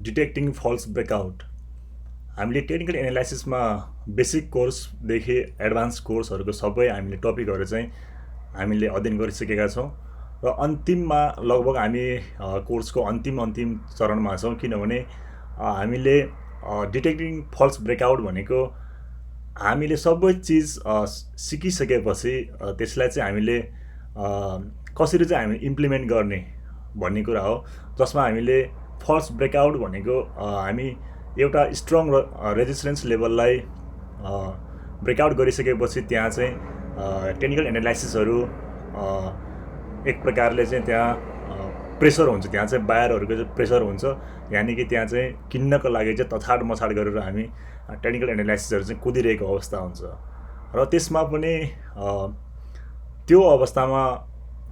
डिटेक्टिङ falls breakout हामीले technical एनालाइसिसमा basic कोर्सदेखि advance कोर्सहरूको सबै हामीले टपिकहरू चाहिँ हामीले अध्ययन गरिसकेका छौँ र अन्तिममा लगभग हामी कोर्सको अन्तिम चरणमा छौँ किनभने हामीले डिटेक्टिङ फल्स ब्रेकआउट भनेको हामीले सबै चिज सिकिसकेपछि त्यसलाई चाहिँ हामीले कसरी चाहिँ हामी इम्प्लिमेन्ट गर्ने भन्ने कुरा हो जसमा हामीले फल्स ब्रेकआउट भनेको हामी एउटा स्ट्रङ रेजिस्टेन्स लेभललाई ब्रेकआउट गरिसकेपछि त्यहाँ चाहिँ टेक्निकल एनालाइसिसहरू एक प्रकारले चाहिँ त्यहाँ प्रेसर हुन्छ, त्यहाँ चाहिँ बायरहरूको चाहिँ प्रेसर हुन्छ, यानि कि त्यहाँ चाहिँ किन्नको लागि चाहिँ तछाड मछाड गरेर हामी टेक्निकल एनालाइसिसहरू चाहिँ कुदिरहेको अवस्था हुन्छ र त्यसमा पनि त्यो अवस्थामा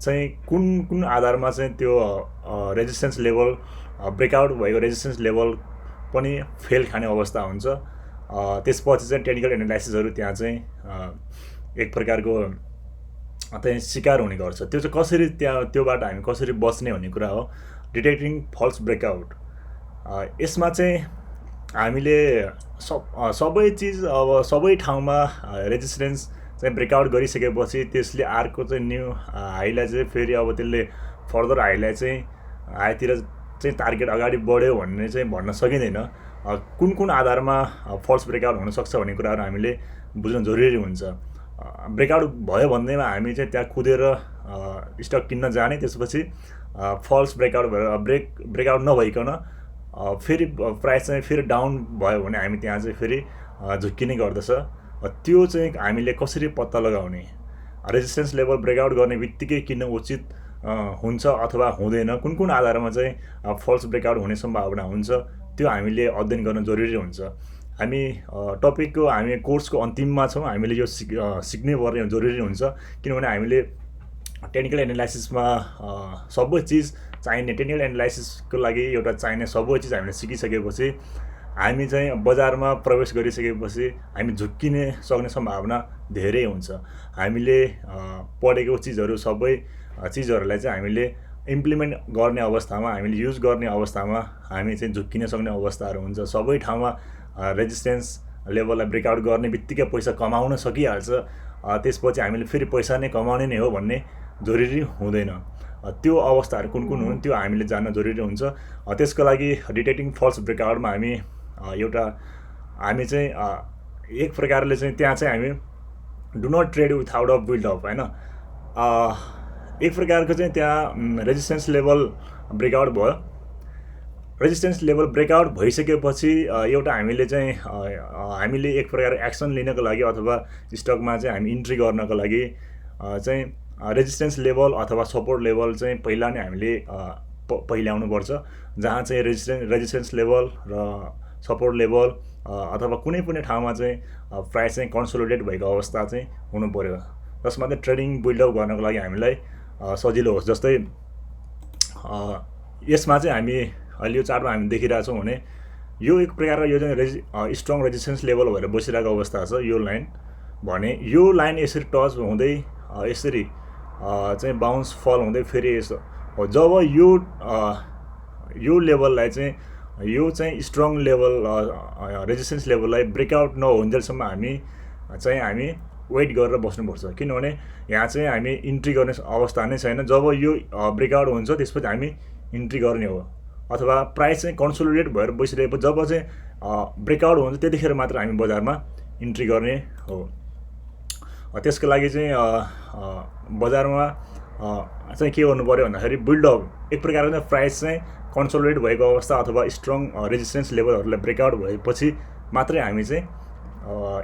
चाहिँ कुन कुन आधारमा चाहिँ त्यो रेजिस्टेन्स लेभल ब्रेकआउट भएको रेजिस्टेन्स लेभल पनि फेल खाने अवस्था हुन्छ। त्यसपछि चाहिँ टेक्निकल एनालाइसिसहरू त्यहाँ चाहिँ एक प्रकारको चाहिँ शिकार हुने गर्छ। त्यो चाहिँ कसरी त्योबाट हामी कसरी बच्ने भन्ने कुरा हो डिटेक्टिङ फल्स ब्रेकआउट। यसमा चाहिँ हामीले सबै चिज अब सबै ठाउँमा रेजिस्टेन्स चाहिँ ब्रेकआउट गरिसकेपछि त्यसले अर्को चाहिँ न्यू हाईलाई चाहिँ फेरि अब त्यसले फर्दर हाईलाई चाहिँ हाईतिर चाहिँ टार्गेट अगाडि बढ्यो भन्ने चाहिँ भन्न सकिँदैन। कुन कुन आधारमा फल्स ब्रेकआउट हुनसक्छ भन्ने कुराहरू हामीले बुझ्नु जरुरी हुन्छ। ब्रेकआउट भयो भन्दैमा हामी चाहिँ त्यहाँ कुदेर स्टक किन्न जाने, त्यसपछि फल्स ब्रेकआउट भएर ब्रेकआउट नभइकन फेरि प्राइस चाहिँ फेरि डाउन भयो भने हामी त्यहाँ चाहिँ फेरि झुक्किने गर्दछ। त्यो चाहिँ हामीले कसरी पत्ता लगाउने, रेजिस्टेन्स लेभल ब्रेकआउट गर्ने बित्तिकै किन्न उचित हुन्छ अथवा हुँदैन, कुन कुन आधारमा चाहिँ फल्स ब्रेकआउट हुने सम्भावना हुन्छ, त्यो हामीले अध्ययन गर्न जरुरी हुन्छ। हामी टपिकको हामी कोर्सको अन्तिममा छौँ, हामीले यो सिक्नै पर्ने जरुरी हुन्छ किनभने हामीले टेक्निकल एनालाइसिसमा सबै चिज चाहिने, टेक्निकल एनालाइसिसको लागि एउटा चाहिने सबै चिज हामीले सिकिसकेपछि हामी चाहिँ बजारमा प्रवेश गरिसकेपछि हामी झुक्किने सक्ने सम्भावना धेरै हुन्छ। हामीले पढेको चिजहरू सबै चिजहरूलाई चाहिँ हामीले इम्प्लिमेन्ट गर्ने अवस्थामा, हामीले युज गर्ने अवस्थामा हामी चाहिँ झुक्किन सक्ने अवस्थाहरू हुन्छ। सबै ठाउँमा रेजिस्टेन्स लेभललाई ब्रेकआउट गर्ने बित्तिकै पैसा कमाउन सकिहाल्छ, त्यसपछि हामीले फेरि पैसा नै कमाउने नै हो भन्ने जरुरी हुँदैन। त्यो अवस्थाहरू कुन कुन हुन् त्यो हामीले जान्न जरुरी हुन्छ। त्यसको लागि डिटेक्टिङ फल्स ब्रेकआउटमा हामी चाहिँ एक प्रकारले चाहिँ त्यहाँ चाहिँ हामी do not trade without a build up होइन, एक प्रकारको चाहिँ त्यहाँ रेजिस्टेन्स लेभल ब्रेकआउट भयो। रेजिस्टेन्स लेभल ब्रेकआउट भइसकेपछि एउटा हामीले चाहिँ हामीले एक प्रकार एक्सन लिनको लागि अथवा स्टकमा चाहिँ हामी इन्ट्री गर्नको लागि चाहिँ रेजिस्टेन्स लेभल अथवा सपोर्ट लेभल चाहिँ पहिला नै हामीले पहिल्याउनु पर्छ, जहाँ चाहिँ रेजिस्टेन्स लेभल र सपोर्ट लेभल अथवा कुनै पनि ठाउँमा चाहिँ प्राइस चाहिँ कन्सोलिडेट भएको अवस्था चाहिँ हुनु पर्यो, जसमा चाहिँ ट्रेडिङ बिल्डअप गर्नको लागि हामीलाई सजिलो होस्। जस्तै यसमा चाहिँ हामी अहिले यो चार्टमा हामी देखिरहेछौँ भने यो एक प्रकारको यो चाहिँ स्ट्रङ रेजिस्टेन्स लेभल भएर बसिरहेको अवस्था छ। यो लाइन भने यो लाइन यसरी टच हुँदै यसरी चाहिँ बाउन्स फल हुँदै फेरि यसो जब यो लेभललाई चाहिँ यो चाहिँ स्ट्रङ लेभल रेजिस्टेन्स लेभललाई ब्रेकआउट नहुन्जेलसम्म हामी वेट गरेर बस्नुपर्छ, किनभने यहाँ चाहिँ हामी इन्ट्री गर्ने अवस्था नै छैन। जब यो ब्रेकआउट हुन्छ त्यसपछि हामी इन्ट्री गर्ने हो, अथवा प्राइस चाहिँ कन्सोलिडेट भएर बसिरहेको जब चाहिँ ब्रेकआउट हुन्छ त्यतिखेर मात्र हामी बजारमा इन्ट्री गर्ने हो। त्यसको लागि चाहिँ बजारमा चाहिँ के गर्नु पर्यो भन्दाखेरि बिल्डअप एक प्रकारको चाहिँ प्राइस चाहिँ कन्सोलिडेट भएको अवस्था अथवा स्ट्रङ रेजिस्टेन्स लेभलहरूलाई ब्रेकआउट भएपछि मात्रै हामी चाहिँ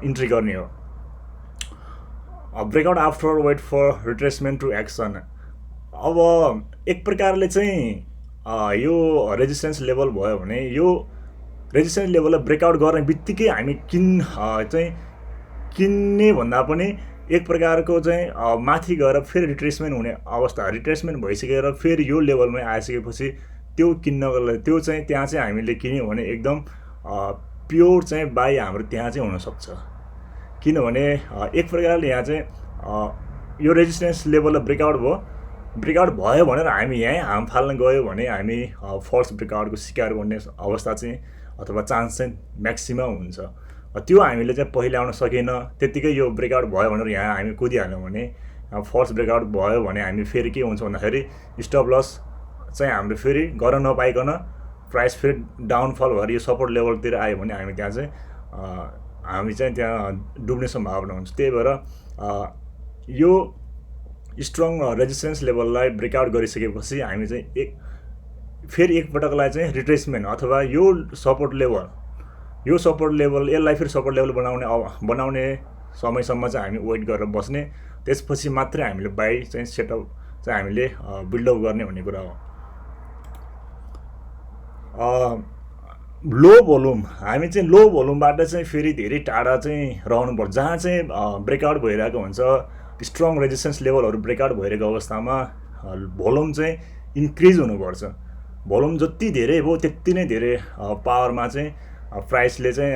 इन्ट्री गर्ने हो। Breakout after wait for retracement to action. अब एक प्रकारले चाहिँ यो रेजिस्टेन्स लेभल भयो भने यो रेजिस्टेन्स लेभललाई ब्रेकआउट गर्ने बित्तिकै हामी चाहिँ किन्ने भन्दा पनि एक प्रकारको चाहिँ माथि गएर फेरि रिट्रेसमेन्ट हुने अवस्था, रिट्रेसमेन्ट भइसकेर फेरि यो लेभलमै आइसकेपछि त्यो किन्नको लागि त्यो चाहिँ त्यहाँ चाहिँ हामीले किन्यौँ भने एकदम प्योर चाहिँ बाई हाम्रो त्यहाँ चाहिँ हुनसक्छ, किनभने एक प्रकारले यहाँ चाहिँ यो रेजिस्टेन्स लेभललाई ब्रेकआउट भयो ब्रेकआउट भयो भनेर हामी यहीँ हाम फाल्न गयो भने हामी फल्स ब्रेकआउटको शिकार गर्ने अवस्था चाहिँ अथवा चान्स चाहिँ म्याक्सिमम हुन्छ। त्यो हामीले चाहिँ पहिले आउन सकेन, त्यत्तिकै यो ब्रेकआउट भयो भनेर यहाँ हामी कुदिहाल्यौँ भने फल्स ब्रेकआउट भयो भने हामी फेरि के हुन्छ भन्दाखेरि स्टप लस चाहिँ हाम्रो फेरि गर्न नपाइकन प्राइस फेरि डाउनफल भएर यो सपोर्ट लेभलतिर आयो भने हामी त्यहाँ चाहिँ हामी चाहिँ त्यहाँ डुब्ने सम्भावना हुन्छ। त्यही भएर यो स्ट्रङ रेजिस्टेन्स लेभललाई ब्रेकआउट गरिसकेपछि हामी चाहिँ फेरि एकपटकलाई चाहिँ रिट्रेसमेन्ट अथवा यो सपोर्ट लेभल यसलाई फेरि सपोर्ट लेभल बनाउने समयसम्म चाहिँ हामी वेट गरेर बस्ने, त्यसपछि मात्रै हामीले बाई चाहिँ सेटअप चाहिँ हामीले बिल्डअप गर्ने भन्ने कुरा हो। लो भोल्युम हामी चाहिँ लो भोल्युमबाट चाहिँ फेरि धेरै टाढा चाहिँ रहनुपर्छ, जहाँ चाहिँ ब्रेकआउट भइरहेको हुन्छ, स्ट्रङ रेजिस्टेन्स लेभलहरू ब्रेकआउट भइरहेको अवस्थामा भोल्युम चाहिँ इन्क्रिज हुनुपर्छ। भोल्युम जति धेरै भयो त्यति नै धेरै पावरमा चाहिँ प्राइसले चाहिँ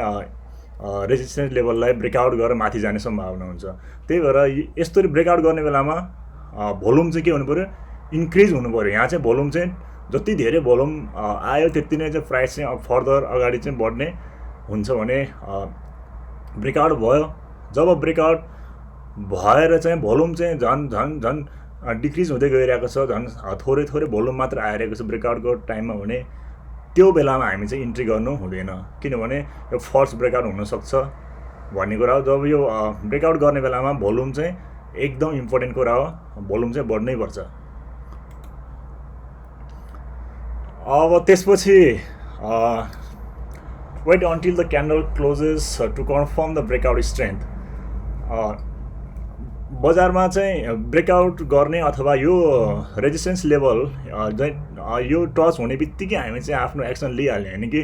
रेजिस्टेन्स लेभललाई ब्रेकआउट गरेर माथि जाने सम्भावना हुन्छ। त्यही भएर यस्तरी ब्रेकआउट गर्ने बेलामा भोल्युम चाहिँ के हुनु पऱ्यो, इन्क्रिज हुनु पऱ्यो। यहाँ चाहिँ भोल्युम चाहिँ जति धेरै भोल्युम आयो त्यति नै चाहिँ प्राइस चाहिँ फर्दर अगाडि चाहिँ बढ्ने हुन्छ भने ब्रेकआउट भयो। जब ब्रेकआउट भएर चाहिँ भोल्युम चाहिँ झन् डिक्रिज हुँदै गइरहेको छ, झन् थोरै थोरै भोल्युम मात्र आइरहेको छ ब्रेकआउटको टाइममा भने त्यो बेलामा हामी चाहिँ इन्ट्री गर्नु हुँदैन, किनभने यो फल्स ब्रेकआउट हुनसक्छ भन्ने कुरा हो। जब यो ब्रेकआउट गर्ने बेलामा भोल्युम चाहिँ एकदम इम्पोर्टेन्ट कुरा हो, भोल्युम चाहिँ बढ्नै पर्छ। अब त्यसपछि wait until the candle closes to confirm the breakout strength. बजारमा चाहिँ ब्रेकआउट गर्ने अथवा यो रेजिस्टेन्स लेभल यो टच हुने बित्तिकै हामी चाहिँ आफ्नो एक्सन लिइहाल्ने होइन कि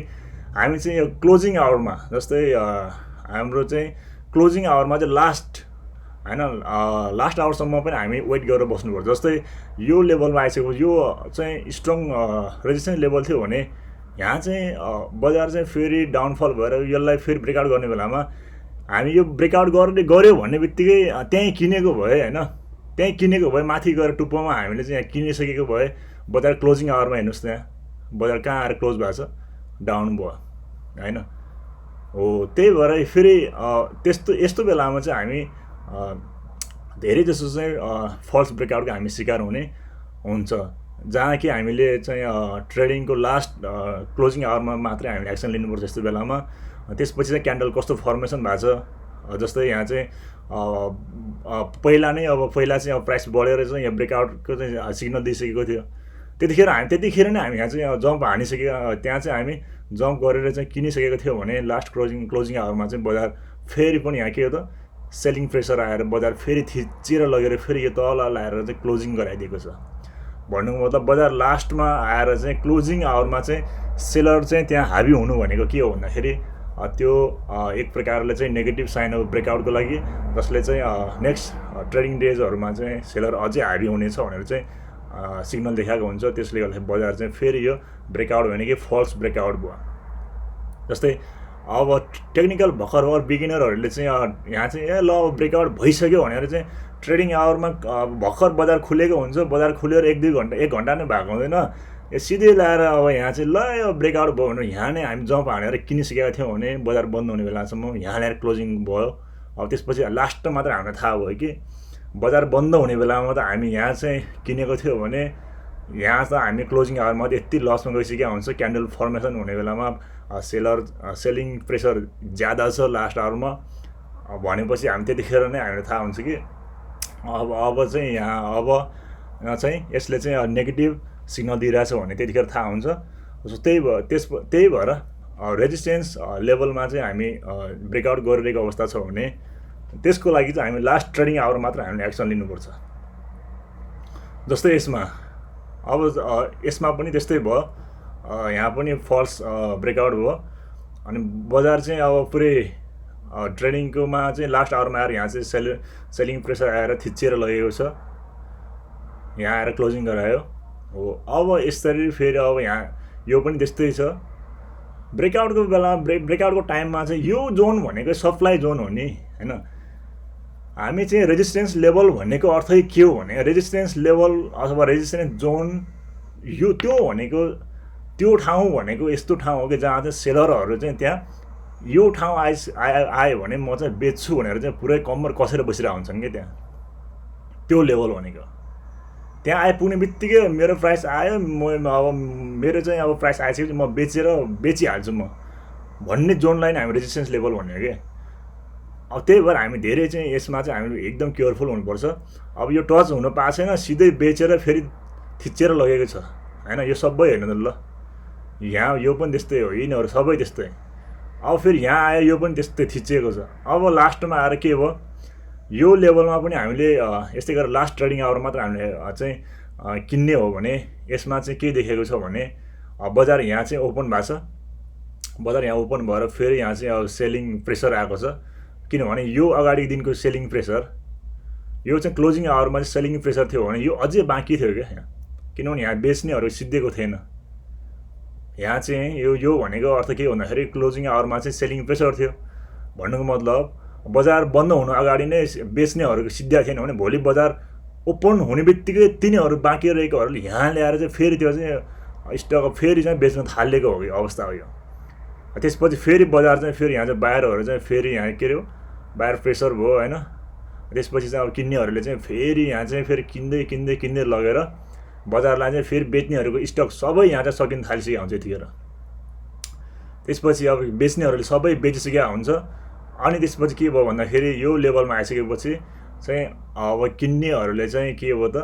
हामी चाहिँ यो क्लोजिङ आवरमा, जस्तै हाम्रो चाहिँ क्लोजिङ आवरमा चाहिँ लास्ट आवरसम्म पनि हामी वेट गरेर बस्नुपर्छ। जस्तै यो लेभलमा आइसक्यो, यो चाहिँ स्ट्रङ रेजिस्टेन्स लेभल थियो भने यहाँ चाहिँ बजार चाहिँ फेरि डाउनफल भएर यसलाई फेरि ब्रेकआउट गर्ने बेलामा हामी यो ब्रेकआउट गऱ्यो भन्ने बित्तिकै त्यहीँ किनेको भए होइन, त्यहीँ किनेको भए माथि गएर टुप्पोमा हामीले चाहिँ यहाँ किनिसकेको भए बजार क्लोजिङ आवरमा हेर्नुहोस्, त्यहाँ बजार कहाँ आएर क्लोज भएको छ, डाउन भयो होइन हो। त्यही भएर फेरि यस्तो बेलामा चाहिँ हामी धेरै जसो चाहिँ फल्स ब्रेकआउटको हामी शिकार हुने हुन्छ, जहाँ कि हामीले चाहिँ ट्रेडिङको लास्ट क्लोजिङ आवरमा मात्रै हामीले एक्सन लिनुपर्छ यस्तो बेलामा। त्यसपछि चाहिँ क्यान्डल कस्तो फर्मेसन भएको छ, जस्तै यहाँ चाहिँ पहिला चाहिँ अब प्राइस बढेर चाहिँ यहाँ ब्रेकआउटको चाहिँ सिग्नल दिइसकेको थियो, त्यतिखेर नै हामी यहाँ चाहिँ जम्प हानिसकेको, त्यहाँ चाहिँ हामी जम्प गरेर चाहिँ किनिसकेको थियो भने लास्ट क्लोजिङ आवरमा चाहिँ बजार फेरि पनि यहाँ के हो त सेलिङ प्रेसर आएर बजार फेरि थिचेर लगेर फेरि यो तल लाएर चाहिँ क्लोजिङ गराइदिएको छ। भन्नुको मतलब बजार लास्टमा आएर चाहिँ क्लोजिङ आवरमा चाहिँ सेलर चाहिँ त्यहाँ हाबी हुनु भनेको के हो भन्दाखेरि त्यो एक प्रकारले चाहिँ नेगेटिभ साइन हो ब्रेकआउटको लागि, जसले चाहिँ नेक्स्ट ट्रेडिङ डेजहरूमा चाहिँ सेलर अझै हाबी हुनेछ भनेर चाहिँ सिग्नल देखाएको हुन्छ। त्यसले गर्दा बजार चाहिँ फेरि यो ब्रेकआउट भने कि फल्स ब्रेकआउट भयो। जस्तै अब टेक्निकल भर्खर बिगिनरहरूले चाहिँ यहाँ चाहिँ ल ब्रेकआउट भइसक्यो भनेर चाहिँ ट्रेडिङ आवरमा भर्खर बजार खुलेको हुन्छ, बजार खुलेर एक घन्टा नै भएको हुँदैन, सिधै ल्याएर अब यहाँ चाहिँ ल यो ब्रेकआउट भयो भनेर यहाँ नै हामी जम्प हानेर किनिसकेका थियौँ भने बजार बन्द हुने बेलासम्म यहाँ ल्याएर क्लोजिङ भयो। अब त्यसपछि लास्टमा मात्र हामीलाई थाहा भयो कि बजार बन्द हुने बेलामा त हामी यहाँ चाहिँ किनेको थियो भने यहाँ त हामी क्लोजिङ आवरमा यति लसमा गइसकेका हुन्छ। क्यान्डल फर्मेसन हुने बेलामा सेलिङ प्रेसर ज्यादा छ लास्ट आवरमा भनेपछि हामी त्यतिखेर नै हामीलाई थाहा हुन्छ कि अब चाहिँ यहाँ चाहिँ यसले चाहिँ नेगेटिभ सिग्नल दिइरहेछ भन्ने त्यतिखेर थाहा हुन्छ। त्यही भएर रेजिस्टेन्स लेभलमा चाहिँ हामी ब्रेकआउट गरिरहेको अवस्था छ भने त्यसको लागि चाहिँ हामी लास्ट ट्रेडिङ आवर मात्र हामीले एक्सन लिनुपर्छ। जस्तै यसमा पनि त्यस्तै भयो, यहाँ पनि फल्स ब्रेकआउट भयो अनि बजार चाहिँ अब पुरै ट्रेडिङकोमा चाहिँ लास्ट आवरमा आएर यहाँ चाहिँ सेलिङ प्रेसर आएर थिचेर लगेको छ, यहाँ आएर क्लोजिङ गरायो हो। अब यसरी फेरि अब यहाँ यो पनि त्यस्तै छ। ब्रेकआउटको बेला ब्रेकआउटको टाइममा चाहिँ यो जोन भनेको सप्लाई जोन हो नि होइन। हामी चाहिँ रेजिस्टेन्स लेभल भन्नेको अर्थै के हो भने रेजिस्टेन्स लेभल अथवा रेजिस्टेन्स जोन त्यो भनेको त्यो ठाउँ भनेको यस्तो ठाउँ हो कि जहाँ चाहिँ सेलरहरू चाहिँ त्यहाँ यो ठाउँ आयो भने म चाहिँ बेच्छु भनेर चाहिँ पुरै कम्मर कसेर बसिरहेको हुन्छन् कि त्यहाँ त्यो लेभल भनेको त्यहाँ आइपुग्ने बित्तिकै मेरो प्राइस आयो अब मेरो चाहिँ अब प्राइस आइसकेपछि म बेचिहाल्छु म भन्ने जोनलाई नै हामी रेजिस्टेन्स लेभल भन्ने कि अब त्यही भएर हामी धेरै चाहिँ यसमा चाहिँ हामी एकदम केयरफुल हुनुपर्छ। अब यो टच हुन पाएको छैन सिधै बेचेर फेरि थिचेर लगेको छ होइन यो सबै होइन त ल यहाँ यो पनि त्यस्तै हो यिनीहरू सबै त्यस्तै अब फेरि यहाँ आयो यो पनि त्यस्तै थिचिएको छ। अब लास्टमा आएर के भयो यो लेभलमा पनि हामीले यस्तै गरेर लास्ट ट्रेडिङ आवर मात्र हामीले चाहिँ किन्ने हो भने यसमा चाहिँ के देखेको छ भने बजार यहाँ चाहिँ ओपन भएको छ बजार यहाँ ओपन भएर फेरि यहाँ चाहिँ अब सेलिङ प्रेसर आएको छ किनभने यो अगाडि दिनको सेलिङ प्रेसर यो चाहिँ क्लोजिङ आवरमा चाहिँ सेलिङ प्रेसर थियो भने यो अझै बाँकी थियो क्या यहाँ किनभने यहाँ बेच्नेहरू सिद्धिएको थिएन। यहाँ चाहिँ यो भनेको अर्थ के भन्दाखेरि क्लोजिङ आवरमा चाहिँ सेलिङ प्रेसर थियो भन्नुको मतलब बजार बन्द हुनु अगाडि नै बेच्नेहरूको सिद्धिया थिएन भने भोलि बजार ओपन हुने बित्तिकै तिनीहरू बाँकी रहेकोहरूले यहाँ ल्याएर चाहिँ फेरि त्यो चाहिँ स्टक फेरि चाहिँ बेच्न थालेको हो अवस्था हो यो। त्यसपछि फेरि बजार चाहिँ फेरि यहाँ चाहिँ बायरहरू चाहिँ फेरि यहाँ के अरे बायर प्रेसर भयो होइन। त्यसपछि चाहिँ अब किन्नेहरूले चाहिँ फेरि यहाँ चाहिँ फेरि किन्दै लगेर बजारलाई चाहिँ फेरि बेच्नेहरूको स्टक सबै यहाँ चाहिँ सकिन थालिसकेको हुन्छ यतिखेर। त्यसपछि अब बेच्नेहरूले सबै बेचिसकेका हुन्छ अनि त्यसपछि के भयो भन्दाखेरि यो लेभलमा आइसकेपछि चाहिँ अब किन्नेहरूले चाहिँ के भयो त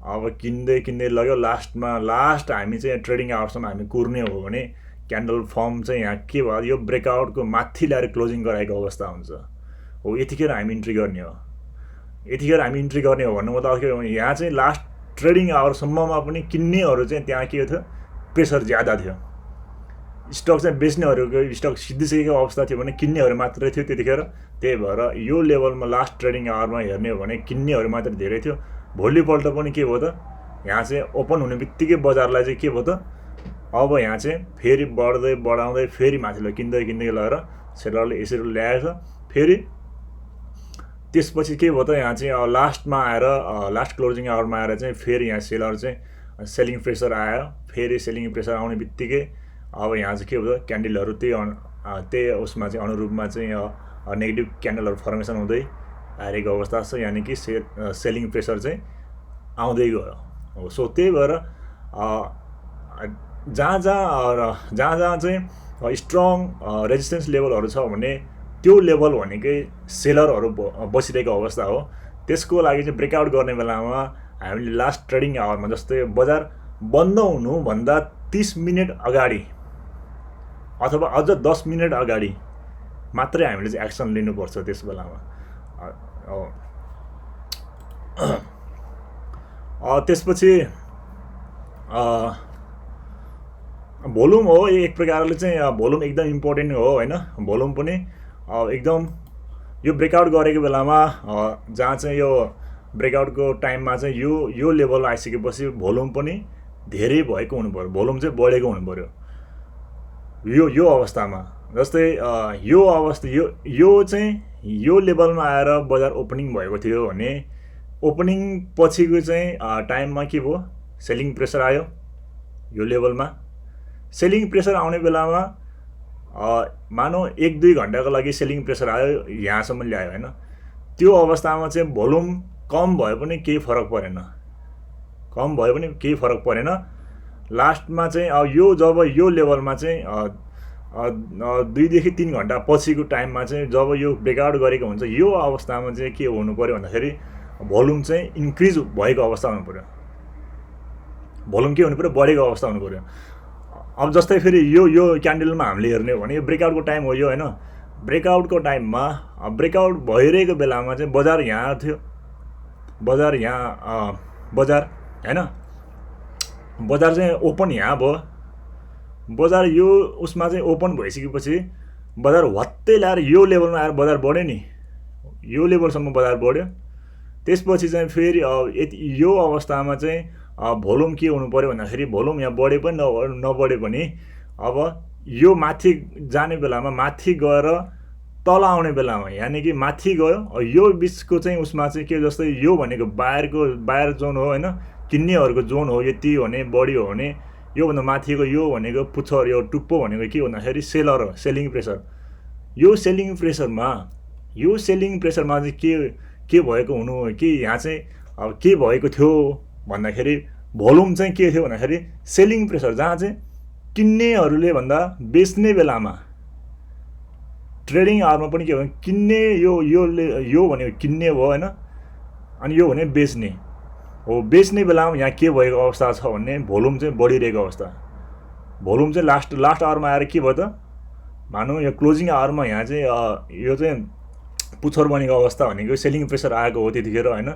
अब किन्दै लगेर लास्ट हामी चाहिँ ट्रेडिङ आवरसम्म हामी कुर्ने हो भने क्यान्डल फर्म चाहिँ यहाँ के भयो यो ब्रेकआउटको माथि ल्याएर क्लोजिङ गराएको अवस्था हुन्छ हो यतिखेर हामी इन्ट्री गर्ने हो। यतिखेर हामी इन्ट्री गर्ने हो भन्नु मतलब के भने यहाँ चाहिँ लास्ट ट्रेडिङ आवरसम्ममा पनि किन्नेहरू चाहिँ त्यहाँ के थियो प्रेसर ज्यादा थियो स्टक चाहिँ बेच्नेहरूको स्टक सिद्धिसकेको अवस्था थियो भने किन्नेहरू मात्रै थियो त्यतिखेर। त्यही भएर यो लेभलमा लास्ट ट्रेडिङ आवरमा हेर्ने हो भने किन्नेहरू मात्रै धेरै थियो। भोलिपल्ट पनि के भयो त यहाँ चाहिँ ओपन हुने बित्तिकै बजारलाई चाहिँ के भयो त अब यहाँ चाहिँ फेरि बढाउँदै फेरि माथिल्लो किन्दै लगेर सेलरले यसरी ल्याएछ फेरि त्यसपछि के भयो त यहाँ चाहिँ लास्टमा आएर लास्ट क्लोजिङ आवरमा आएर चाहिँ फेरि यहाँ सेलर चाहिँ सेलिङ प्रेसर आयो फेरि सेलिङ प्रेसर आउने बित्तिकै अब यहाँ चाहिँ के भयो त क्यान्डलहरू त्यही उसमा चाहिँ अनुरूपमा चाहिँ नेगेटिभ क्यान्डलहरू फर्मेसन हुँदै आएको अवस्था छ यानि कि सेलिङ प्रेसर चाहिँ आउँदै गयो। सो त्यही भएर जहाँ चाहिँ स्ट्रङ रेजिस्टेन्स लेभलहरू छ भने त्यो लेभल भनेकै सेलरहरू बसिरहेको अवस्था हो। त्यसको लागि चाहिँ ब्रेकआउट गर्ने बेलामा हामीले लास्ट ट्रेडिङ आवरमा जस्तै बजार बन्द हुनुभन्दा 30 मिनट अगाडि अथवा अझ 10 मिनट अगाडि मात्रै हामीले चाहिँ एक्सन लिनुपर्छ। त्यस बेलामा त्यसपछि भोल्युम हो एक प्रकारले चाहिँ भोल्युम एकदम इम्पोर्टेन्ट हो होइन। भोल्युम पनि एकदम यो ब्रेकआउट गरेको बेलामा जहाँ चाहिँ यो ब्रेकआउटको टाइममा चाहिँ यो लेभल आइसकेपछि भोल्युम पनि धेरै भएको हुनु पर्यो भोल्युम चाहिँ बढेको हुनु पर्यो यो अवस्थामा। जस्तै यो अवस्था यो चाहिँ यो लेभलमा आएर बजार ओपनिङ भएको थियो भने ओपनिङ पछिको चाहिँ टाइममा के भयो सेलिङ प्रेसर आयो यो लेभलमा। सेलिङ प्रेसर आउने बेलामा मानौ 1-2 घन्टाको लागि सेलिङ प्रेसर आयो यहाँसम्म ल्यायो होइन। त्यो अवस्थामा चाहिँ भोल्युम कम भयो पनि केही फरक परेन लास्टमा चाहिँ अब जब यो लेभलमा चाहिँ 2देखि 3 घन्टा पछिको टाइममा चाहिँ जब यो ब्रेकआउट गरेको हुन्छ यो अवस्थामा चाहिँ के हुनु पर्यो भन्दाखेरि भोल्युम चाहिँ इन्क्रिज भएको अवस्था हुनु पर्यो। भोल्युम के हुनु पर्यो बढेको अवस्था हुनु पर्यो। अब जस्तै फेरि यो क्यान्डलमा हामीले हेर्ने हो भने यो ब्रेकआउटको टाइम हो यो होइन। ब्रेकआउटको टाइममा ब्रेकआउट भइरहेको बेलामा चाहिँ बजार यहाँ थियो बजार होइन बजार चाहिँ ओपन यहाँ भयो। बजार यो उसमा चाहिँ ओपन भइसकेपछि बजार हत्तै ल्याएर यो लेभलमा आएर बजार बढ्यो नि यो लेभलसम्म बजार बढ्यो। त्यसपछि चाहिँ फेरि यो अवस्थामा चाहिँ भोल्युम के हुनु पर्यो भन्दाखेरि भोल्युम यहाँ बढे पनि नबढे पनि अब यो माथि जाने बेलामा माथि गएर तल आउने बेलामा यानि कि माथि गयो यो बिचको चाहिँ उसमा चाहिँ के जस्तै यो भनेको बायर जोन हो हैन किन्नेहरूको जोन हो यति भने बढी हो भने योभन्दा माथिको यो भनेको पुच्छर यो टुप्पो भनेको के भन्दाखेरि सेलर हो सेलिङ प्रेसर यो सेलिङ प्रेसरमा चाहिँ के भएको हुनु हो कि यहाँ चाहिँ अब के भएको थियो भन्दाखेरि भोल्युम चाहिँ के थियो भन्दाखेरि सेलिङ प्रेसर जहाँ चाहिँ किन्नेहरूले भन्दा बेच्ने बेलामा ट्रेडिङ आवरमा पनि के भयो किन्ने यो भनेको किन्ने भयो हैन अनि यो भने बेच्ने हो बेच्ने बेलामा यहाँ के भएको अवस्था छ भन्ने भोल्युम चाहिँ बढिरहेको अवस्था भोल्युम चाहिँ लास्ट आवरमा आएर के भयो त मानौँ यो क्लोजिङ आवरमा यहाँ चाहिँ यो चाहिँ पुच्छर बनेको अवस्था भनेको सेलिङ प्रेसर आएको हो त्यतिखेर हैन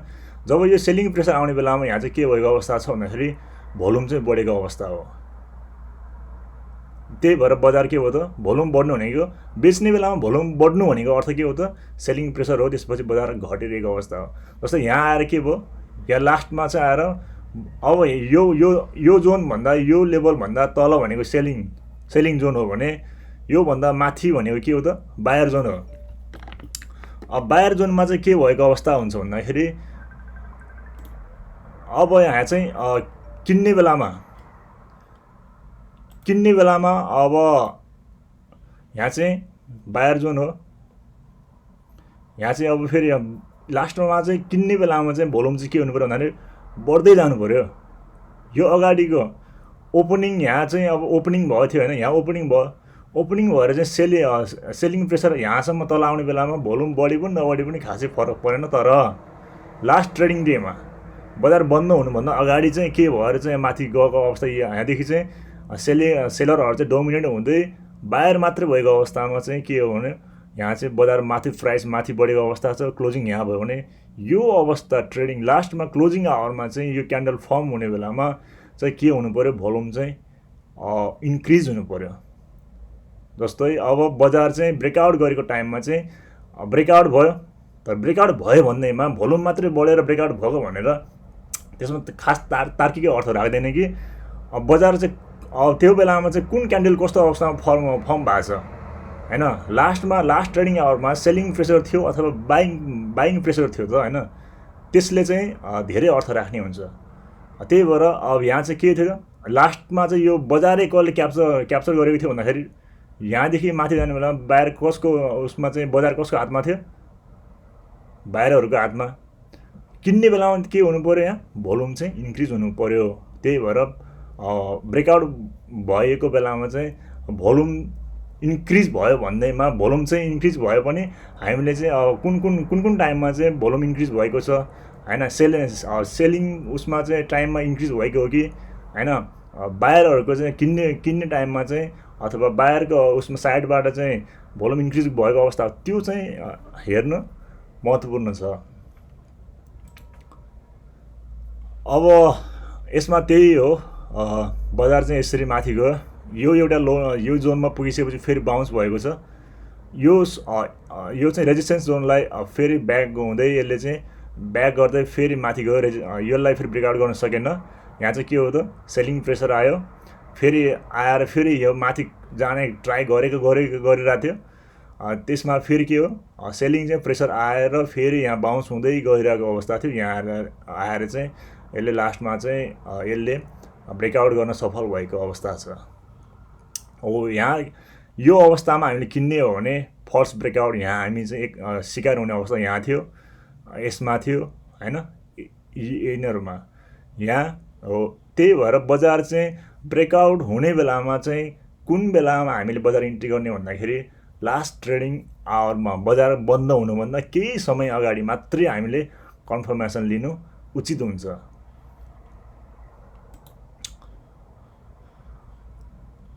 जब यो सेलिङ प्रेसर आउने बेलामा यहाँ चाहिँ के भएको अवस्था छ भन्दाखेरि भोल्युम चाहिँ बढेको अवस्था हो त्यही भएर बजार के हो त भोल्युम बढ्नु भनेको बेच्ने बेलामा भोल्युम बढ्नु भनेको अर्थ के हो त सेलिङ प्रेसर हो त्यसपछि बजार घटिरहेको अवस्था हो जस्तै यहाँ आएर के भयो यहाँ लास्टमा चाहिँ आएर अब यो जोन भन्दा यो लेभल भन्दा तल भनेको सेलिङ जोन हो भने यो भन्दा माथि भनेको के हो त बायर जोन हो अब बायर जोनमा चाहिँ के भएको अवस्था हुन्छ भन्दाखेरि अब यहाँ चाहिँ किन्ने बेलामा अब यहाँ चाहिँ बायर जोन हो यहाँ चाहिँ अब फेरि लास्टमा चाहिँ किन्ने बेलामा चाहिँ भोल्युम चाहिँ के हुनु पर्यो भन्दाखेरि बढ्दै जानु पर्यो यो अगाडिको ओपनिङ यहाँ चाहिँ अब ओपनिङ भएको थियो हैन यहाँ ओपनिङ भएर चाहिँ सेलिङ प्रेसर यहाँसम्म तल आउने बेलामा भोल्युम बढी पनि नबढी पनि खासै फरक परेन तर लास्ट ट्रेडिङ डेमा बजार बन्द हुनुभन्दा अगाडि चाहिँ के भएर चाहिँ माथि गएको अवस्था यहाँदेखि चाहिँ सेलरहरू चाहिँ डोमिनेट हुँदै बायर मात्रै भएको अवस्थामा चाहिँ के हो भने यहाँ चाहिँ बजार माथि प्राइस माथि बढेको अवस्था छ क्लोजिङ यहाँ भयो भने यो अवस्था ट्रेडिङ लास्टमा क्लोजिङ आवरमा चाहिँ यो क्यान्डल फर्म हुने बेलामा चाहिँ के हुनु पर्यो भोल्युम चाहिँ इन्क्रिज हुनु पर्यो जस्तै अब बजार चाहिँ ब्रेकआउट गरेको टाइममा चाहिँ ब्रेकआउट भयो तर ब्रेकआउट भयो भन्दैमा भोल्युम मात्रै बढेर ब्रेकआउट भएको भनेर त्यसमा खास तार्किक अर्थ राख्दैन कि बजार चाहिँ त्यो बेलामा चाहिँ कुन क्यान्डल कस्तो अवस्थामा फर्म भएको छ हैन लास्ट ट्रेडिङ आवरमा सेलिङ प्रेसर थियो अथवा बाइङ प्रेसर थियो त हैन त्यसले चाहिँ धेरै अर्थ राख्ने हुन्छ त्यही भएर अब यहाँ चाहिँ के थियो लास्टमा चाहिँ यो बजारै कसले क्याप्चर गरेको थियो भन्दाखेरि यहाँदेखि माथि जाने बेला बायर कसको उसमा चाहिँ बजार कसको हातमा थियो बायरहरूको हातमा किन्ने बेलामा के हुनु पर्यो यहाँ भोल्युम चाहिँ इन्क्रिज हुनु पर्यो त्यही भएर ब्रेकआउट भएको बेलामा चाहिँ भोल्युम इन्क्रिज भयो भन्दैमा भोल्युम चाहिँ इन्क्रिज भयो पनि हामीले चाहिँ कुन टाइममा चाहिँ भोल्युम इन्क्रिज भएको छ हैन सेलिङ उसमा चाहिँ टाइममा इन्क्रिज भएको हो कि हैन बायरहरूको चाहिँ किन्ने टाइममा चाहिँ अथवा बायरको उसमा साइडबाट चाहिँ भोल्युम इन्क्रिज भएको अवस्था त्यो चाहिँ हेर्नु महत्त्वपूर्ण छ अब यसमा त्यही हो बजार चाहिँ यसरी माथि गयो यो एउटा यो जोनमा पुगिसकेपछि फेरि बाउन्स भएको छ यो चाहिँ रेजिस्टेन्स जोनलाई फेरि ब्याक हुँदै यसले चाहिँ ब्याक गर्दै फेरि माथि गयो यसलाई फेरि ब्रेकआउट गर्न सकेन यहाँ चाहिँ के हो त सेलिङ प्रेसर आयो फेरि आएर फेरि यो माथि जाने ट्राई गरिरहेको थियो त्यसमा फेरि के हो सेलिङ चाहिँ प्रेसर आएर फेरि यहाँ बाउन्स हुँदै गइरहेको अवस्था थियो यहाँ आएर चाहिँ यसले लास्टमा चाहिँ यसले ब्रेकआउट गर्न सफल भएको अवस्था छ हो यहाँ यो अवस्थामा हामीले किन्ने हो भने फर्स्ट ब्रेकआउट यहाँ हामी चाहिँ एक शिकार हुने अवस्था यहाँ थियो यसमा थियो हैन यिनीहरूमा यहाँ हो त्यही भएर बजार चाहिँ ब्रेकआउट हुने बेलामा चाहिँ कुन बेलामा हामीले बजार इन्ट्री गर्ने भन्दाखेरि लास्ट ट्रेडिङ आवरमा बजार बन्द हुनुभन्दा केही समय अगाडि मात्रै हामीले कन्फर्मेसन लिनु उचित हुन्छ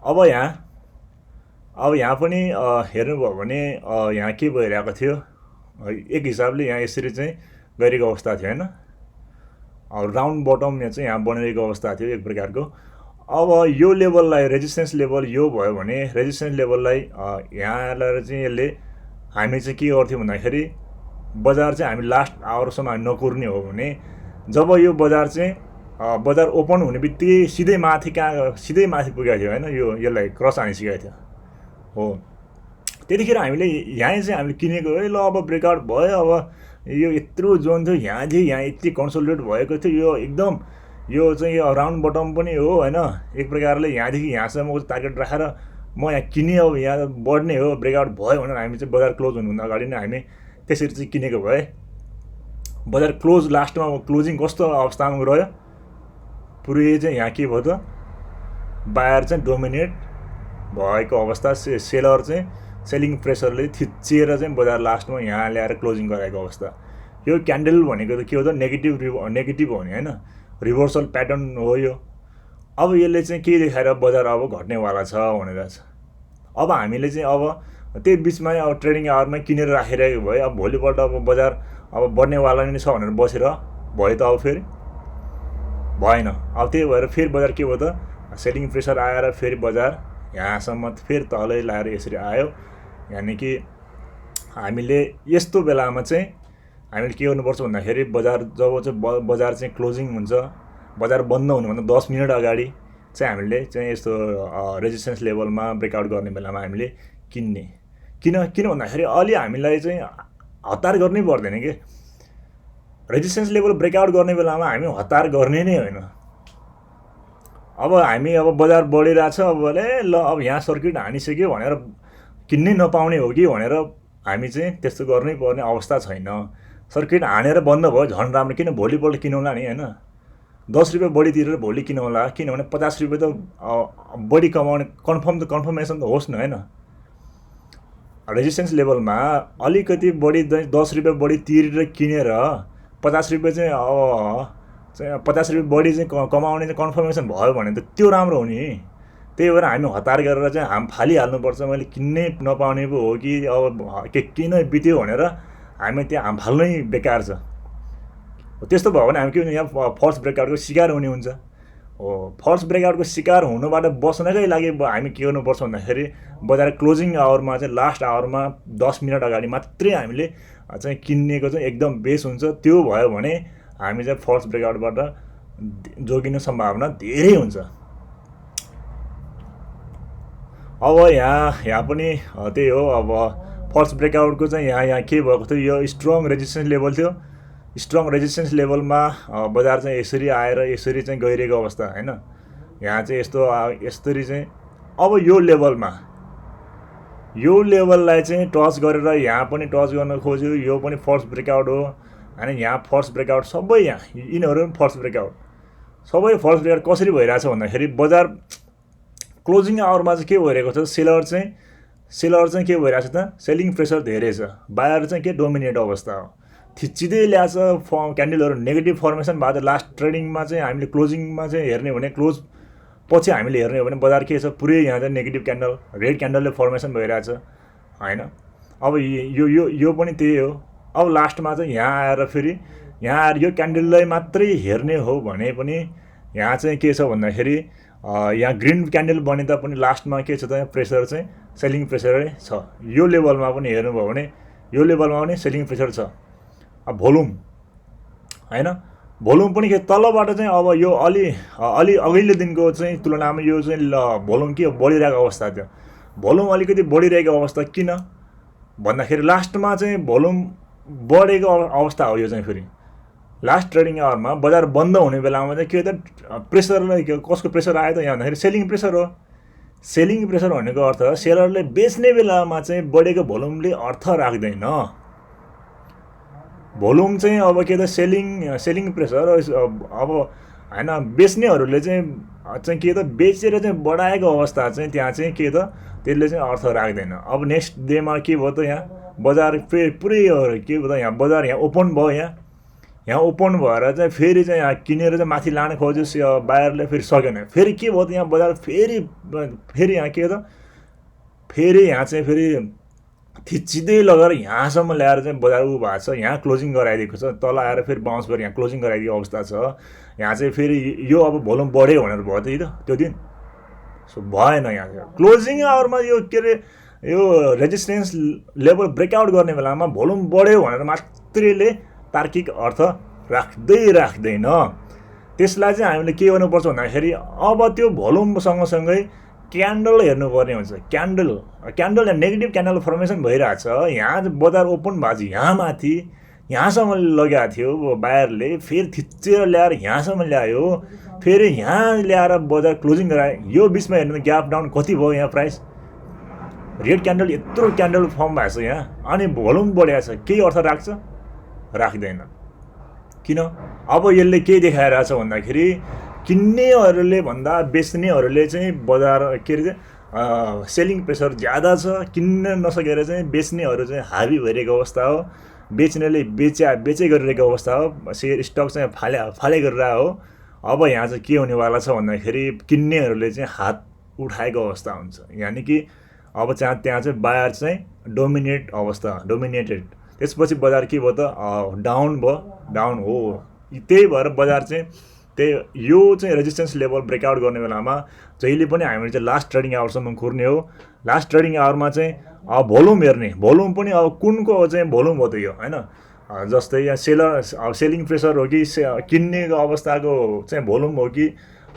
अब यहाँ पनि हेर्नुभयो भने यहाँ के भइरहेको थियो एक हिसाबले यहाँ यसरी चाहिँ गइरहेको अवस्था थियो हैन राउन्ड बटम यहाँ चाहिँ यहाँ बनिरहेको अवस्था थियो एक प्रकारको अब यो लेभललाई रेजिस्टेन्स लेभल यो भयो भने रेजिस्टेन्स लेभललाई यहाँलाई चाहिँ यसले हामी चाहिँ के गर्थ्यौँ भन्दाखेरि बजार चाहिँ हामी लास्ट आवरसम्म हामी नकुर्ने हो भने जब यो बजार चाहिँ बजार ओपन हुने बित्तिकै सिधै माथि पुगेको थियो हैन यसलाई क्रस हानिसकेको थियो हो त्यतिखेर हामीले यहाँ चाहिँ हामीले किनेको है ल अब ब्रेकआउट भयो, अब यो यत्रो जोन थियो यहाँदेखि यहाँ यति कन्सोलिडेट भएको थियो, यो एकदम यो चाहिँ यो राउन्ड बटम पनि हो होइन, एक प्रकारले यहाँदेखि यहाँसम्मको टार्गेट राखेर म यहाँ किनेँ, अब यहाँ बढ्ने हो, ब्रेकआउट भयो भनेर हामी चाहिँ बजार क्लोज हुनुभन्दा अगाडि नै हामी त्यसरी चाहिँ किनेको भए बजार क्लोज लास्टमा क्लोजिङ कस्तो अवस्थामा रह्यो, पुरै चाहिँ यहाँ के भयो त बायर चाहिँ डोमिनेट भएको अवस्था, सेलर चाहिँ सेलिङ प्रेसरले थिचेर चाहिँ बजार लास्टमा यहाँ ल्याएर क्लोजिङ गराएको अवस्था। यो क्यान्डल भनेको त के हो त नेगेटिभ हो नि होइन, रिभर्सल प्याटर्न हो यो। अब यसले चाहिँ के देखाएर बजार अब घट्नेवाला छ भनेर छ। अब हामीले चाहिँ अब त्यही बिचमा अब ट्रेडिङ आवरमा किनेर राखिरहेको भयो, अब भोलिपल्ट अब बजार अब बढ्नेवाला नै छ भनेर बसेर भयो त अब फेरि भएन। अब त्यही भएर फेरि बजार के भयो त सेलिङ प्रेसर आएर फेरि बजार यहाँसम्म फेरि तलै लाएर यसरी आयो। यानि कि हामीले यस्तो बेलामा चाहिँ हामीले के गर्नुपर्छ भन्दाखेरि बजार जब चाहिँ बजार चाहिँ क्लोजिङ हुन्छ, बजार बन्द हुनुभन्दा 10 मिनट अगाडि चाहिँ हामीले चाहिँ यस्तो रेजिस्टेन्स लेभलमा ब्रेकआउट गर्ने बेलामा हामीले किन्ने। किन भन्दाखेरि अलि हामीलाई चाहिँ हतार गर्नै पर्दैन कि, रेजिस्टेन्स लेभल ब्रेकआउट गर्ने बेलामा हामी हतार गर्ने नै होइन। अब हामी अब बजार बढिरहेछ, अब ल अब यहाँ सर्किट हानिसक्यो भनेर किन्नै नपाउने हो कि भनेर हामी चाहिँ त्यस्तो गर्नै पर्ने अवस्था छैन। सर्किट हानेर बन्द भयो झन् राम्रो, किन भोलिपल्ट किनौला नि होइन, 10 रुपियाँ बढी तिरेर भोलि किनौला, किनभने 50 रुपियाँ त बढी कमाउने कन्फर्मेसन त होस् न होइन। रेजिस्टेन्स लेभलमा अलिकति बढी 10 रुपियाँ बढी तिरेर किनेर 50 रुपियाँ चाहिँ अब 50 रुपियाँ बढी चाहिँ कमाउने चाहिँ कन्फर्मेसन भयो भने त त्यो राम्रो हो नि। त्यही भएर हामी हतार गरेर चाहिँ हाम फालिहाल्नुपर्छ, मैले किन्नै नपाउने पो हो कि अब किन बित्यो भनेर हामी त्यहाँ हाम फाल्नै बेकार छ। त्यस्तो भयो भने हामी के हुन्छ यहाँ फर्स्ट ब्रेकआउटको शिकार हुने हुन्छ हो। फर्स्ट ब्रेकआउटको शिकार हुनुबाट बच्नकै लागि हामी के गर्नुपर्छ भन्दाखेरि बजार क्लोजिङ आवरमा चाहिँ लास्ट आवरमा 10 मिनट अगाडि मात्रै हामीले चाहिँ किन्नेको चाहिँ एकदम बेस्ट हुन्छ। त्यो भयो भने हामी चाहिँ फर्स्ट ब्रेकआउटबाट जोगिने सम्भावना धेरै हुन्छ। अब यहाँ पनि त्यही हो, अब फर्स्ट ब्रेकआउटको चाहिँ यहाँ के भएको थियो, यो स्ट्रङ रेजिस्टेन्स लेभल थियो। स्ट्रङ रेजिस्टेन्स लेभलमा बजार चाहिँ यसरी आएर यसरी चाहिँ गइरहेको अवस्था होइन। यहाँ चाहिँ यसरी चाहिँ अब यो लेभललाई चाहिँ टच गरेर यहाँ पनि टच गर्न खोज्यो, यो पनि फर्स्ट ब्रेकआउट हो होइन। यहाँ फर्स्ट ब्रेकआउट सबै, यहाँ यिनीहरू पनि फर्स्ट ब्रेकआउट, सबै फर्स्ट ब्रेकआउट कसरी भइरहेछ भन्दाखेरि बजार क्लोजिङ आवरमा चाहिँ के भइरहेको छ, सेलर चाहिँ के भइरहेछ त सेलिङ प्रेसर धेरै छ, बायर चाहिँ के डोमिनेट अवस्था हो, थिचिँदै ल्याएछ क्यान्डलहरू नेगेटिभ फर्मेसन भएको। लास्ट ट्रेडिङमा चाहिँ हामीले क्लोजिङमा चाहिँ हेर्ने भने क्लोज पछि हामीले हेर्ने हो भने बजार के छ पुरै यहाँ चाहिँ नेगेटिभ क्यान्डल रेड क्यान्डलले फर्मेसन भइरहेछ होइन। अब यो पनि त्यही हो। अब लास्टमा चाहिँ यहाँ आएर फेरि यहाँ आएर यो क्यान्डललाई मात्रै हेर्ने हो भने पनि यहाँ चाहिँ के छ भन्दाखेरि यहाँ ग्रिन क्यान्डल बने तापनि लास्टमा के छ त प्रेसर चाहिँ सेलिङ प्रेसरै छ। यो लेभलमा पनि हेर्नुभयो भने यो लेभलमा पनि सेलिङ प्रेसर छ। अब भोल्युम होइन, भोल्युम पनि के तलबाट चाहिँ अब यो अलि अघिल्लो दिनको चाहिँ तुलनामा यो चाहिँ भोल्युम के बढिरहेको अवस्था थियो। भोल्युम अलिकति बढिरहेको अवस्था किन भन्दाखेरि लास्टमा चाहिँ भोल्युम बढेको अवस्था हो। यो चाहिँ फेरि लास्ट ट्रेडिङ आवरमा बजार बन्द हुने बेलामा चाहिँ के त प्रेसरलाई कसको प्रेसर आयो त यहाँ भन्दाखेरि सेलिङ प्रेसर हो। सेलिङ प्रेसर भनेको अर्थ सेलरले बेच्ने बेलामा चाहिँ बढेको भोल्युमले अर्थ राख्दैन। भोल्युम चाहिँ अब के त सेलिङ प्रेसर अब होइन, बेच्नेहरूले चाहिँ के त बेचेर चाहिँ बढाएको अवस्था चाहिँ त्यहाँ चाहिँ के त त्यसले चाहिँ अर्थ राख्दैन। अब नेक्स्ट डेमा के भयो त यहाँ बजार पुरै के भयो त यहाँ बजार यहाँ ओपन भयो, यहाँ ओपन भएर चाहिँ फेरि चाहिँ यहाँ किनेर चाहिँ माथि लान खोज्यो बायरले, फेरि सकेन। फेरि के भयो त यहाँ बजार फेरि यहाँ के त फेरि यहाँ चाहिँ फेरि थिचिँदै लगेर यहाँसम्म ल्याएर चाहिँ बजार उ भएको छ, यहाँ क्लोजिङ गराइदिएको छ, तल आएर फेरि बाउन्स गरेर यहाँ क्लोजिङ गराइदिएको अवस्था छ। यहाँ चाहिँ फेरि यो अब भोल्युम बढ्यो भनेर भयो त त्यो दिन सो भएन। यहाँ क्लोजिङ आवरमा यो के अरे यो रेजिस्टेन्स लेभल ब्रेकआउट गर्ने बेलामा भोल्युम बढ्यो भनेर मात्रैले तार्किक अर्थ राख्दैन। त्यसलाई चाहिँ हामीले के गर्नुपर्छ भन्दाखेरि अब त्यो भोल्युम सँगसँगै क्यान्डल हेर्नुपर्ने हुन्छ। क्यान्डल नेगेटिभ क्यान्डल फर्मेसन भइरहेछ, यहाँ बजार ओपन भएको छ, यहाँ माथि यहाँसम्म लगाएको थियो बायरले, फेरि थिचेर ल्याएर यहाँसम्म ल्यायो, फेरि यहाँ ल्याएर बजार क्लोजिङ गरायो। यो बिचमा हेर्नु ग्याप डाउन कति भयो यहाँ प्राइस, रेड क्यान्डल यत्रो क्यान्डल फर्म भएको छ यहाँ, अनि भोल्युम बढिएको छ, केही अर्थ राख्छ? राख्दैन। किन? अब यसले के देखाइरहेछ भन्दाखेरि किन्नेहरूले भन्दा बेच्नेहरूले चाहिँ बजार के अरे सेलिङ प्रेसर ज्यादा छ, किन्न नसकेर चाहिँ बेच्नेहरू चाहिँ हाबी भइरहेको अवस्था हो, बेच्नेले बेचे गरिरहेको अवस्था हो, सेयर स्टक चाहिँ फाले गरिरहेको हो। अब यहाँ चाहिँ के हुनेवाला छ भन्दाखेरि किन्नेहरूले चाहिँ हात उठाएको अवस्था हुन्छ, यानि कि अब त्यहाँ चाहिँ बायर चाहिँ डोमिनेटेड। त्यसपछि बजार के भयो त डाउन हो। त्यही भएर बजार चाहिँ यो चाहिँ रेजिस्टेन्स लेभल ब्रेकआउट गर्ने बेलामा जहिले पनि हामीले चाहिँ लास्ट ट्रेडिङ आवरसम्म कुर्ने हो। लास्ट ट्रेडिङ आवरमा चाहिँ भोल्युम हेर्ने, भोल्युम पनि अब कुनको चाहिँ भोल्युम हो त यो हैन, जस्तै यहाँ सेलिङ प्रेसर हो कि किन्नेको अवस्थाको चाहिँ भोल्युम हो कि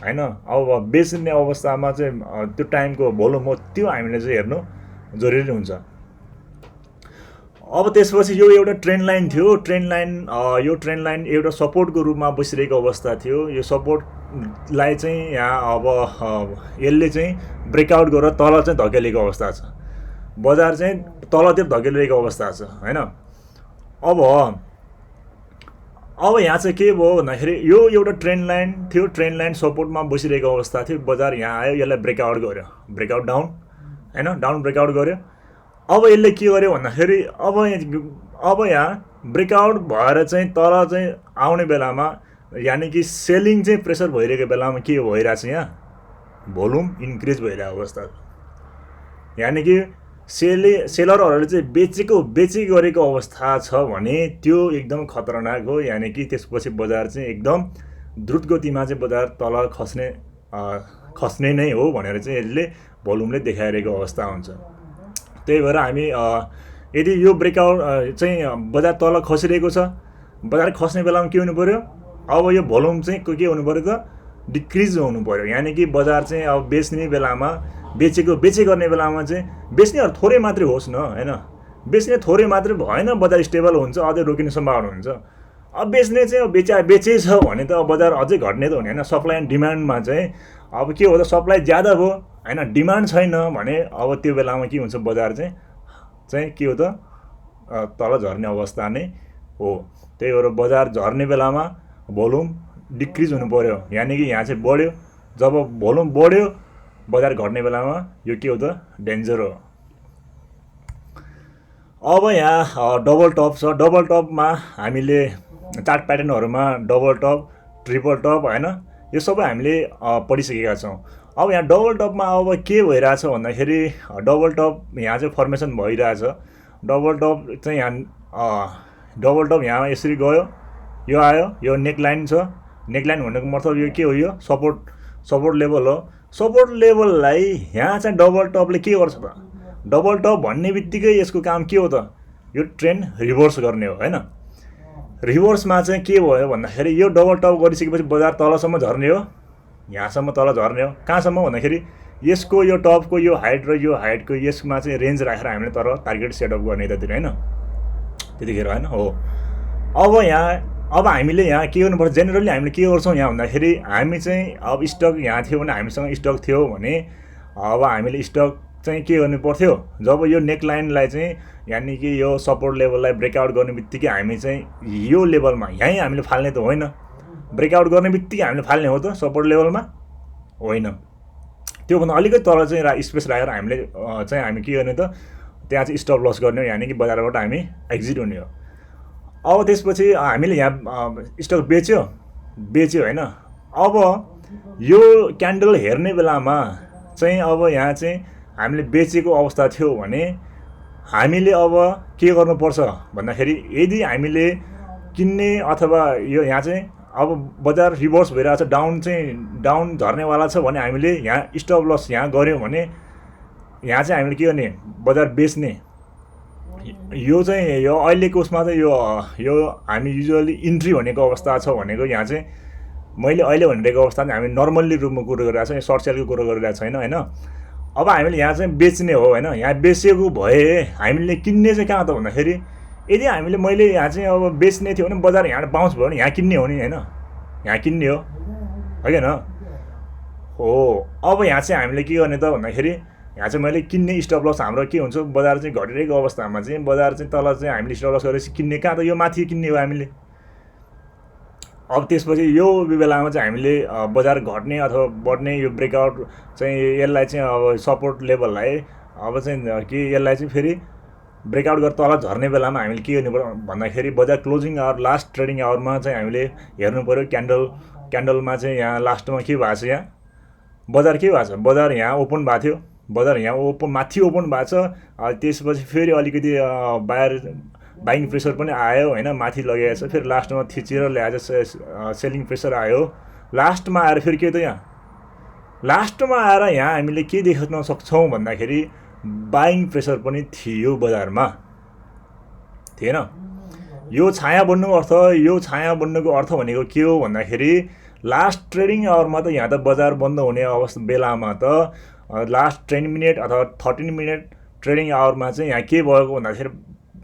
हैन, अब बेच्ने अवस्थामा चाहिँ त्यो टाइमको भोल्युम हो, त्यो हामीले चाहिँ हेर्नु जरुरी हुन्छ। अब त्यसपछि यो एउटा ट्रेन्ड लाइन थियो, यो ट्रेन्ड लाइन एउटा सपोर्टको रूपमा बसिरहेको अवस्था थियो। यो सपोर्टलाई चाहिँ यहाँ अब यसले चाहिँ ब्रेकआउट गरेर तल चाहिँ धकेलेको अवस्था छ, बजार चाहिँ तलतिर धकेलिरहेको अवस्था छ हैन। अब यहाँ चाहिँ के भयो भन्दाखेरि यो एउटा ट्रेन्ड लाइन थियो, ट्रेन्ड लाइन सपोर्टमा बसिरहेको अवस्था थियो, बजार यहाँ आयो, यसलाई ब्रेकआउट गर्यो, ब्रेकआउट डाउन हैन, डाउन ब्रेकआउट गर्यो। अब यसले के गर्यो भन्दाखेरि अब यहाँ ब्रेकआउट भएर चाहिँ तल चाहिँ आउने बेलामा, यानि कि सेलिङ चाहिँ प्रेसर भइरहेको बेलामा के भइरहेछ, यहाँ भोल्युम इन्क्रिज भइरहेको अवस्था, यानि कि सेलरहरूले चाहिँ बेचे गरेको अवस्था छ भने त्यो एकदम खतरनाक हो। यानि कि त्यसपछि बजार चाहिँ एकदम द्रुत गतिमा चाहिँ बजार तल खस्ने नै हो भनेर चाहिँ यसले भोल्युमले देखाइरहेको अवस्था हुन्छ। त्यही भएर हामी यदि यो ब्रेकआउट चाहिँ बजार तल खसिरहेको छ, बजार खस्ने बेलामा के हुनु पर्यो, अब यो भोल्युम चाहिँ के हुनु पर्यो त डिक्रिज हुनु पर्यो। यानि कि बजार चाहिँ अब बेच्ने बेलामा बेचे गर्ने बेलामा चाहिँ बेच्नेहरू थोरै मात्रै होस् न हैन, बेच्ने थोरै मात्रै भएन, बजार स्टेबल हुन्छ, अझै रोकिने सम्भावना हुन्छ। अब बेच्ने चाहिँ बेचे छ भने त बजार अझै घट्ने त हुने हैन। सप्लाई एन्ड डिमान्डमा चाहिँ अब के हो त, सप्लाई ज्यादा भयो हैन, डिमान्ड छैन भने अब त्यो बेलामा के हुन्छ, बजार चाहिँ के हो त तल झर्ने अवस्था नै हो। त्यही भएर बजार झर्ने बेलामा भोल्युम डिक्रिज हुनु पर्यो, यानि कि यहाँ चाहिँ बढ्यो, जब भोल्युम बढ्यो बजार घट्ने बेलामा यो के हो त डेन्जर हो। अब यहाँ डबल टप छ, डबल टपमा हामीले चार्ट प्याटर्नहरुमा डबल टप, ट्रिपल टप हैन, यो सबै हामीले पढिसकेका छौं। अब यहाँ डबल टपमा अब के भइरहेछ भन्दाखेरि डबल टप यहाँ चाहिँ फर्मेसन भइरहेछ। डबल टप चाहिँ यहाँ यसरी गयो, यो आयो, यो नेक लाइन छ। नेक लाइन भनेको मतलब यो के हो, यो सपोर्ट लेभल हो। सपोर्ट लेभललाई यहाँ चाहिँ डबल टपले के गर्छ त, डबल टप भन्ने बित्तिकै यसको काम के हो त, यो ट्रेन्ड रिभर्स गर्ने हो हैन। रिभर्समा चाहिँ के भयो भन्दाखेरि यो डबल टप गरिसकेपछि बजार तलसम्म झर्ने हो, यहाँसम्म तल झर्ने हो। कहाँसम्म भन्दाखेरि यसको यो टपको यो हाइट र यो हाइटको यसमा चाहिँ रेन्ज राखेर हामीले तर टार्गेट सेटअप गर्ने यतातिर हैन, त्यतिखेर हैन हो। अब हामीले यहाँ के गर्नुपर्छ, जेनरली हामीले के गर्छौँ यहाँ भन्दाखेरि हामी चाहिँ अब स्टक यहाँ थियो भने, हामीसँग स्टक थियो भने अब हामीले स्टक चाहिँ के गर्नु पर्थ्यो, जब यो नेक लाइनलाई चाहिँ यानि कि यो सपोर्ट लेभललाई ब्रेकआउट गर्ने बित्तिकै हामी चाहिँ यो लेभलमा यहीँ हामीले फाल्ने त होइन, ब्रेकआउट गर्ने बित्तिकै हामीले फाल्ने हो त सपोर्ट लेभलमा होइन। त्योभन्दा अलिकति तल चाहिँ स्पेस राखेर हामीले चाहिँ हामी के गर्ने त, त्यहाँ चाहिँ स्टप लस गर्ने हो, यानि कि बजारबाट हामी एक्जिट हुने हो। अब त्यसपछि हामीले यहाँ स्टक बेच्यो हैन। अब यो क्यान्डल हेर्ने बेलामा चाहिँ अब यहाँ चाहिँ हामीले बेचेको अवस्था थियो भने हामीले अब के गर्नुपर्छ भन्दाखेरि, यदि हामीले किन्ने अथवा यो यहाँ चाहिँ अब बजार रिभर्स भइरहेछ, डाउन झर्नेवाला छ भने हामीले यहाँ स्टप लस यहाँ गऱ्यौँ भने यहाँ चाहिँ हामीले के गर्ने, बजार बेच्ने। यो चाहिँ यो अहिलेको उसमा चाहिँ यो हामी युजुअली इन्ट्री भनेको अवस्था छ भनेको यहाँ चाहिँ मैले अहिले भनिरहेको अवस्थामा हामी नर्मल्ली रूपमा कुरो गरिरहेको छौँ, सर्ट सेलको कुरो गरिरहेको छैन होइन। अब हामीले यहाँ चाहिँ बेच्ने हो होइन, यहाँ बेचेको भए हामीले किन्ने चाहिँ कहाँ त भन्दाखेरि यदि हामीले मैले यहाँ चाहिँ अब बेच्ने थियो भने बजार यहाँ बाउन्स भयो भने यहाँ किन्ने हो नि होइन, यहाँ किन्ने हो होइन हो। अब यहाँ चाहिँ हामीले के गर्ने त भन्दाखेरि यहाँ चाहिँ मैले किन्ने स्टप लस हाम्रो के हुन्छ, बजार चाहिँ घटिरहेको अवस्थामा चाहिँ बजार चाहिँ तल चाहिँ हामीले स्टप लस गरेपछि किन्ने कहाँ त यो माथि किन्ने हो हामीले। अब त्यसपछि यो बेलामा चाहिँ हामीले बजार घट्ने अथवा बढ्ने यो ब्रेकआउट चाहिँ यसलाई चाहिँ अब सपोर्ट लेभललाई अब चाहिँ के यसलाई चाहिँ फेरि ब्रेकआउट गरेर तल झर्ने बेलामा हामीले के गर्नु पर्यो भन्दाखेरि बजार क्लोजिङ आवर लास्ट ट्रेडिङ आवरमा चाहिँ हामीले हेर्नु पऱ्यो क्यान्डलमा चाहिँ यहाँ लास्टमा के भएको छ, यहाँ बजार के भएको छ, बजार यहाँ ओपन भएको थियो, बजार यहाँ ओपन माथि ओपन भएको छ। त्यसपछि फेरि अलिकति बाइङ प्रेसर पनि आयो होइन, माथि लगेको छ, फेरि लास्टमा थिचेर ल्याएछ सेलिङ प्रेसर आयो। लास्टमा आएर फेरि के त यहाँ लास्टमा आएर यहाँ हामीले के देख्न सक्छौँ भन्दाखेरि बाइङ प्रेसर पनि थियो बजारमा, थिएन। यो छाया बन्नुको अर्थ, यो छाया बन्नुको अर्थ भनेको के हो भन्दाखेरि लास्ट ट्रेडिङ आवरमा त यहाँ त बजार बन्द हुने अवस्था बेलामा त लास्ट 10 मिनट अथवा 13 मिनट ट्रेडिङ आवरमा चाहिँ यहाँ के भएको भन्दाखेरि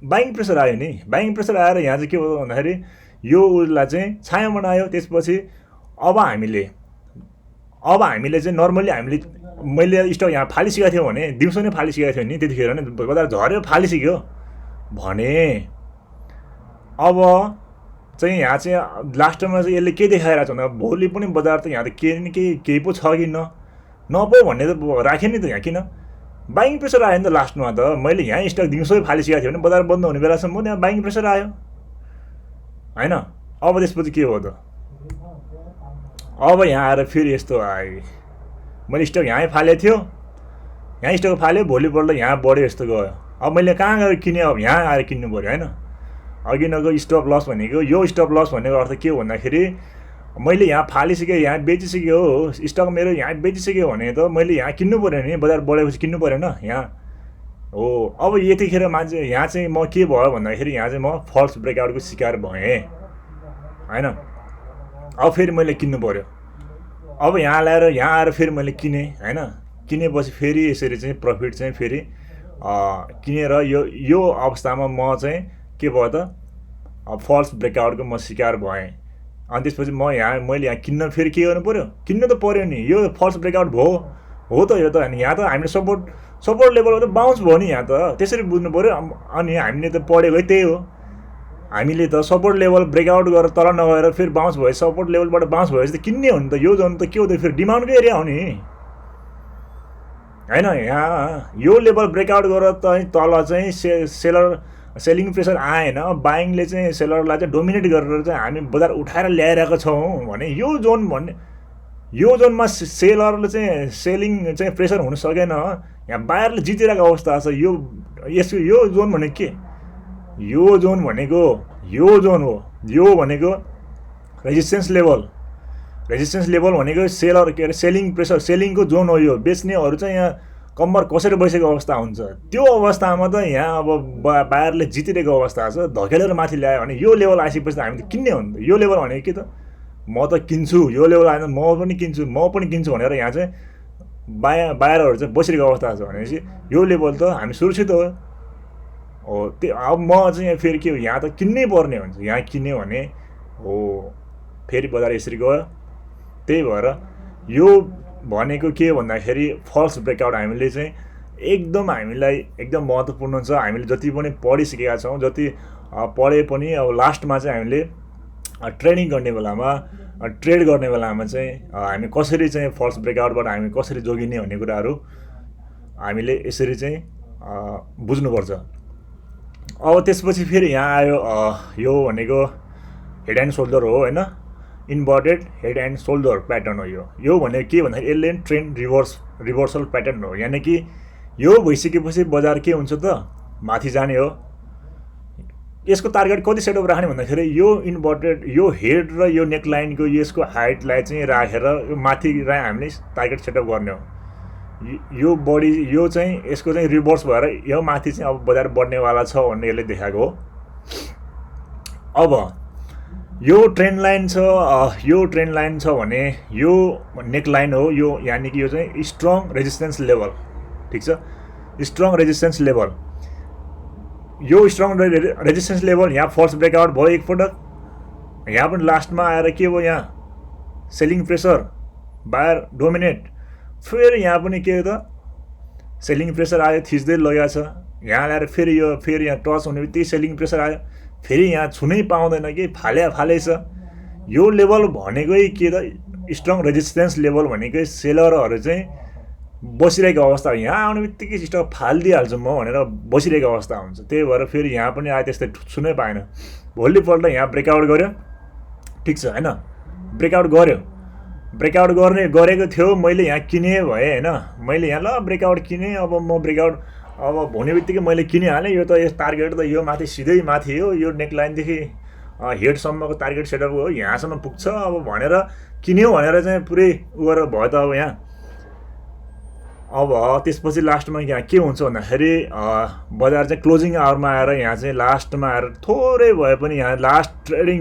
बाइङ प्रेसर आयो नि। बाइङ प्रेसर आएर यहाँ चाहिँ के भयो भन्दाखेरि यो उसलाई चाहिँ छाया बनायो। त्यसपछि अब हामीले चाहिँ नर्मल्ली हामीले मैले स्टक यहाँ फालिसकेको थियो भने दिउँसो नै फालिसकेको थियो नि, त्यतिखेर नै बजार झऱ्यो फालिसक्यो भने अब चाहिँ यहाँ चाहिँ लास्टमा चाहिँ यसले के देखाइरहेको छ भन्दा भोलि पनि बजार त यहाँ त केही पो छ कि नपो भन्ने त राखेँ नि त यहाँ। किन बाइङ प्रेसर आयो नि त लास्टमा त, मैले यहाँ स्टक दिउँसै फालिसकेको थियो भने बजार बन्द हुने बेलासम्म त्यहाँ बाइङ प्रेसर आयो होइन। अब त्यसपछि के हो त, अब यहाँ आएर फेरि यस्तो आयो, मैले स्टक यहीँ फालेको थियो, यहाँ स्टक फाल्यो, भोलिपल्ट यहाँ बढ्यो यस्तो गयो। अब मैले कहाँ गएर किनेँ, अब यहाँ आएर किन्नु पऱ्यो होइन। अघि नको स्टप लस भनेको, यो स्टप लस भनेको अर्थ के हो भन्दाखेरि मैले यहाँ फालिसकेँ, यहाँ बेचिसक्यो हो, स्टक मेरो यहाँ बेचिसक्यो भने त मैले यहाँ किन्नु पऱ्यो नि, बजार बढेपछि किन्नु पऱ्यो न यहाँ हो। अब यतिखेर मान्छे यहाँ चाहिँ म के भयो भन्दाखेरि यहाँ चाहिँ म फल्स ब्रेकआउटको शिकार भएँ होइन। अब फेरि मैले किन्नु पऱ्यो, अब यहाँ आएर फेरि मैले किनेँ होइन। किनेपछि फेरि यसरी चाहिँ प्रफिट चाहिँ फेरि किनेर यो अवस्थामा म चाहिँ के भयो त फल्स ब्रेकआउटको म शिकार भएँ। अनि त्यसपछि मैले यहाँ किन्न फेरि के गर्नु पऱ्यो, किन्नु त पऱ्यो नि, यो फल्स ब्रेकआउट भयो हो त यो त। अनि यहाँ त हामीले सपोर्ट लेभल त बाउन्स भयो नि, यहाँ त त्यसरी बुझ्नु पऱ्यो। अनि हामीले त पढेको त्यही हो, हामीले त सपोर्ट लेभल ब्रेकआउट गरेर तल नगएर फेरि बाउन्स भयो, सपोर्ट लेभलबाट बाउन्स भएपछि त किन्ने हो नि त। यो जोन त के हो त फेरि डिमान्डकै एरिया हो नि होइन। यहाँ यो लेभल ब्रेकआउट गरेर त तल चाहिँ सेलिङ प्रेसर आएन, बाइङले चाहिँ सेलरलाई चाहिँ डोमिनेट गरेर चाहिँ हामी बजार उठाएर ल्याइरहेको छौँ भने यो जोनमा सेलरले चाहिँ सेलिङ चाहिँ प्रेसर हुन सकेन, यहाँ बायरले जितिरहेको अवस्था छ। यो जोन भनेको के, यो जोन भनेको यो जोन हो, यो भनेको रेजिस्टेन्स लेभल भनेको सेलर के अरे सेलिङ प्रेसर, सेलिङको जोन हो यो। बेच्नेहरू चाहिँ यहाँ कम्मर कसेर बसेको अवस्था हुन्छ, त्यो अवस्थामा त यहाँ अब बायरले जितिरहेको अवस्था छ, धकेलेर माथि ल्यायो भने यो लेभल आइसकेपछि त हामी त किन्ने हो नि त। यो लेभल भनेको के त, म त किन्छु, यो लेभल आएन म पनि किन्छु भनेर यहाँ चाहिँ बायरहरू चाहिँ बसिरहेको अवस्था छ भनेपछि यो लेभल त हामी सुरक्षित हो। त्यो अब म चाहिँ फेरि के हो, यहाँ त किन्नै पर्ने हुन्छ, यहाँ किन्यो भने हो फेरि बजार यसरी गयो। त्यही भएर यो भनेको के भन्दाखेरि फल्स ब्रेकआउट हामीले चाहिँ हामीलाई एकदम महत्त्वपूर्ण छ। हामीले जति पनि पढिसकेका छौँ, जति पढे पनि अब लास्टमा चाहिँ हामीले ट्रेड गर्ने बेलामा चाहिँ हामी कसरी चाहिँ फल्स ब्रेकआउटबाट हामी कसरी जोगिने भन्ने कुराहरू हामीले यसरी चाहिँ बुझ्नुपर्छ। अब त्यसपछि फेरि यहाँ आयो यो भनेको हेड एन्ड सोल्डर हो होइन, inverted head and shoulder pattern हो यो भनेको के भन्दाखेरि यसले ट्रेन्ड रिभर्सल प्याटर्न हो। यानि कि यो भइसकेपछि बजार के हुन्छ त माथि जाने हो। यसको टार्गेट कति सेटअप राख्ने भन्दाखेरि यो इन्भर्टेड यो हेड र यो नेकलाइनको यसको हाइटलाई चाहिँ राखेर यो माथि हामीले टार्गेट सेटअप गर्ने हो। यो बडी यो चाहिँ यसको चाहिँ रिभर्स भएर यो माथि चाहिँ अब बजार बढ्नेवाला छ भन्ने यसले देखाएको हो। अब यो ट्रेन्ड लाइन छ, यो ट्रेन्ड लाइन छ भने यो नेक लाइन हो, यो यानि कि यो चाहिँ स्ट्रङ रेजिस्टेन्स लेभल। ठिक छ, स्ट्रङ रेजिस्टेन्स लेभल, यो स्ट्रङ रेजिस्टेन्स लेभल। यहाँ फल्स ब्रेकआउट भयो एकपटक, यहाँ पनि लास्टमा आएर के भयो, यहाँ सेलिङ प्रेसर, बायर डोमिनेट। फेरि यहाँ पनि के हो त, सेलिङ प्रेसर आयो, थिच्दै लगेको छ। यहाँ ल्याएर फेरि यहाँ टच हुने बित्तिकै सेलिङ प्रेसर आयो, फेरि यहाँ छुनै पाउँदैन कि फाले छ। यो लेभल भनेकै के त, स्ट्रङ रेजिस्टेन्स लेभल भनेकै सेलरहरू चाहिँ बसिरहेको अवस्था हो। यहाँ आउने बित्तिकै स्टक फालिदिइहाल्छु म भनेर बसिरहेको अवस्था हुन्छ। त्यही भएर फेरि यहाँ पनि आयो, त्यस्तै छुनै पाएन। भोलिपल्ट यहाँ ब्रेकआउट गर्यो, ठिक छ होइन, ब्रेकआउट गर्यो, ब्रेकआउट गरेको थियो, मैले यहाँ किने भएँ होइन, मैले यहाँ ल ब्रेकआउट किनेँ, अब म ब्रेकआउट अब हुने बित्तिकै मैले किनिहालेँ। यो त यो टार्गेट त यो माथि सिधै माथि हो, यो नेकलाइनदेखि हेडसम्मको टार्गेट सेटअप हो, यहाँसम्म पुग्छ अब भनेर किन्यो भनेर चाहिँ पुरै उ गरेर भयो त अब यहाँ। अब त्यसपछि लास्टमा यहाँ के हुन्छ भन्दाखेरि बजार चाहिँ क्लोजिङ आवरमा आएर यहाँ चाहिँ लास्टमा आएर थोरै भए पनि यहाँ लास्ट ट्रेडिङ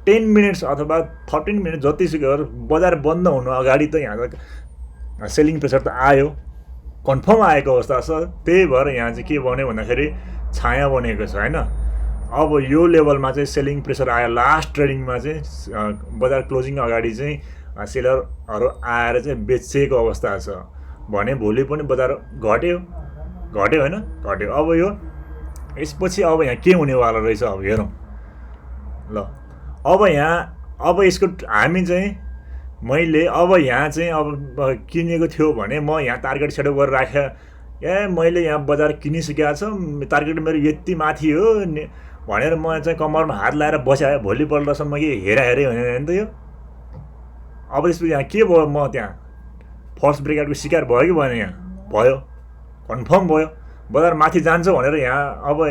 10 मिनट्स अथवा 13 मिनट जतिसुकै बजार बन्द हुनु अगाडि त यहाँ त सेलिङ प्रेसर त आयो, कन्फर्म आएको अवस्था छ। त्यही भएर यहाँ चाहिँ के बन्यो भन्दाखेरि छाया बनेको छ होइन। अब यो लेभलमा चाहिँ सेलिङ प्रेसर आयो, लास्ट ट्रेडिङमा चाहिँ बजार क्लोजिङ अगाडि चाहिँ सेलरहरू आएर चाहिँ बेचेको अवस्था छ भने भोलि पनि बजार घट्यो होइन, घट्यो। अब यो यसपछि अब यहाँ के हुनेवाला रहेछ अब हेरौँ ल। अब यसको हामी चाहिँ मैले अब यहाँ चाहिँ अब किनेको थियो भने म यहाँ टार्गेट सेटअप गरेर राखेँ, मैले यहाँ बजार किनिसकेको छ, टार्गेट मेरो यति माथि हो भनेर म चाहिँ कम्मरमा हात लाएर बसाएँ। भोलिपल्टसम्म के हेरे होइन त यो। अब त्यसपछि यहाँ के भयो, म त्यहाँ फर्स्ट ब्रेकआउटको शिकार भयो कि भएन, यहाँ भयो, कन्फर्म भयो। बजार माथि जान्छ भनेर यहाँ अब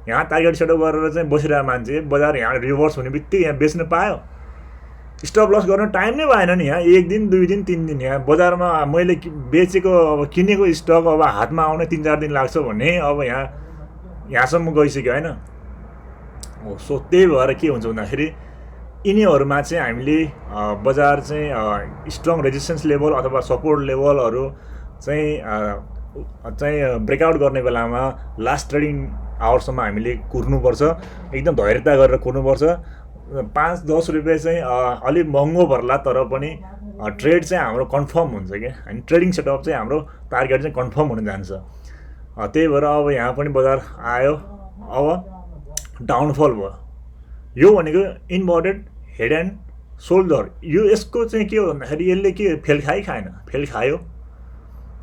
यहाँ टार्गेट सेटअप गरेर चाहिँ बसिरहेको मान्छे बजार यहाँ रिभर्स हुने बित्तिकै यहाँ बेच्न पायो। स्टप लस गर्न टाइम नै भएन नि, यहाँ 1 दिन 2 दिन 3 दिन यहाँ बजारमा मैले बेचेको अब किनेको स्टक अब हातमा आउने 3-4 दिन लाग्छ भने अब यहाँसम्म गइसक्यो होइन। सो त्यही भएर के हुन्छ भन्दाखेरि यिनीहरूमा चाहिँ हामीले बजार चाहिँ स्ट्रङ रेजिस्टेन्स लेभल अथवा सपोर्ट लेभलहरू चाहिँ ब्रेकआउट गर्ने बेलामा लास्ट ट्रेडिङ आवरसम्म हामीले कुर्नुपर्छ, एकदम धैर्यता गरेर कुर्नुपर्छ। 5-10 रुपियाँ चाहिँ अलिक महँगो पर्ला तर पनि ट्रेड चाहिँ हाम्रो कन्फर्म हुन्छ क्या, अनि ट्रेडिङ सेटअप चाहिँ हाम्रो टार्गेट चाहिँ कन्फर्म हुन जान्छ। त्यही भएर अब यहाँ पनि बजार आयो, अब डाउनफल भयो। यो भनेको इन्भर्टेड हेड एन्ड सोल्डर। यो यसको चाहिँ के हो भन्दाखेरि यसले के फेल खाएन, फेल खायो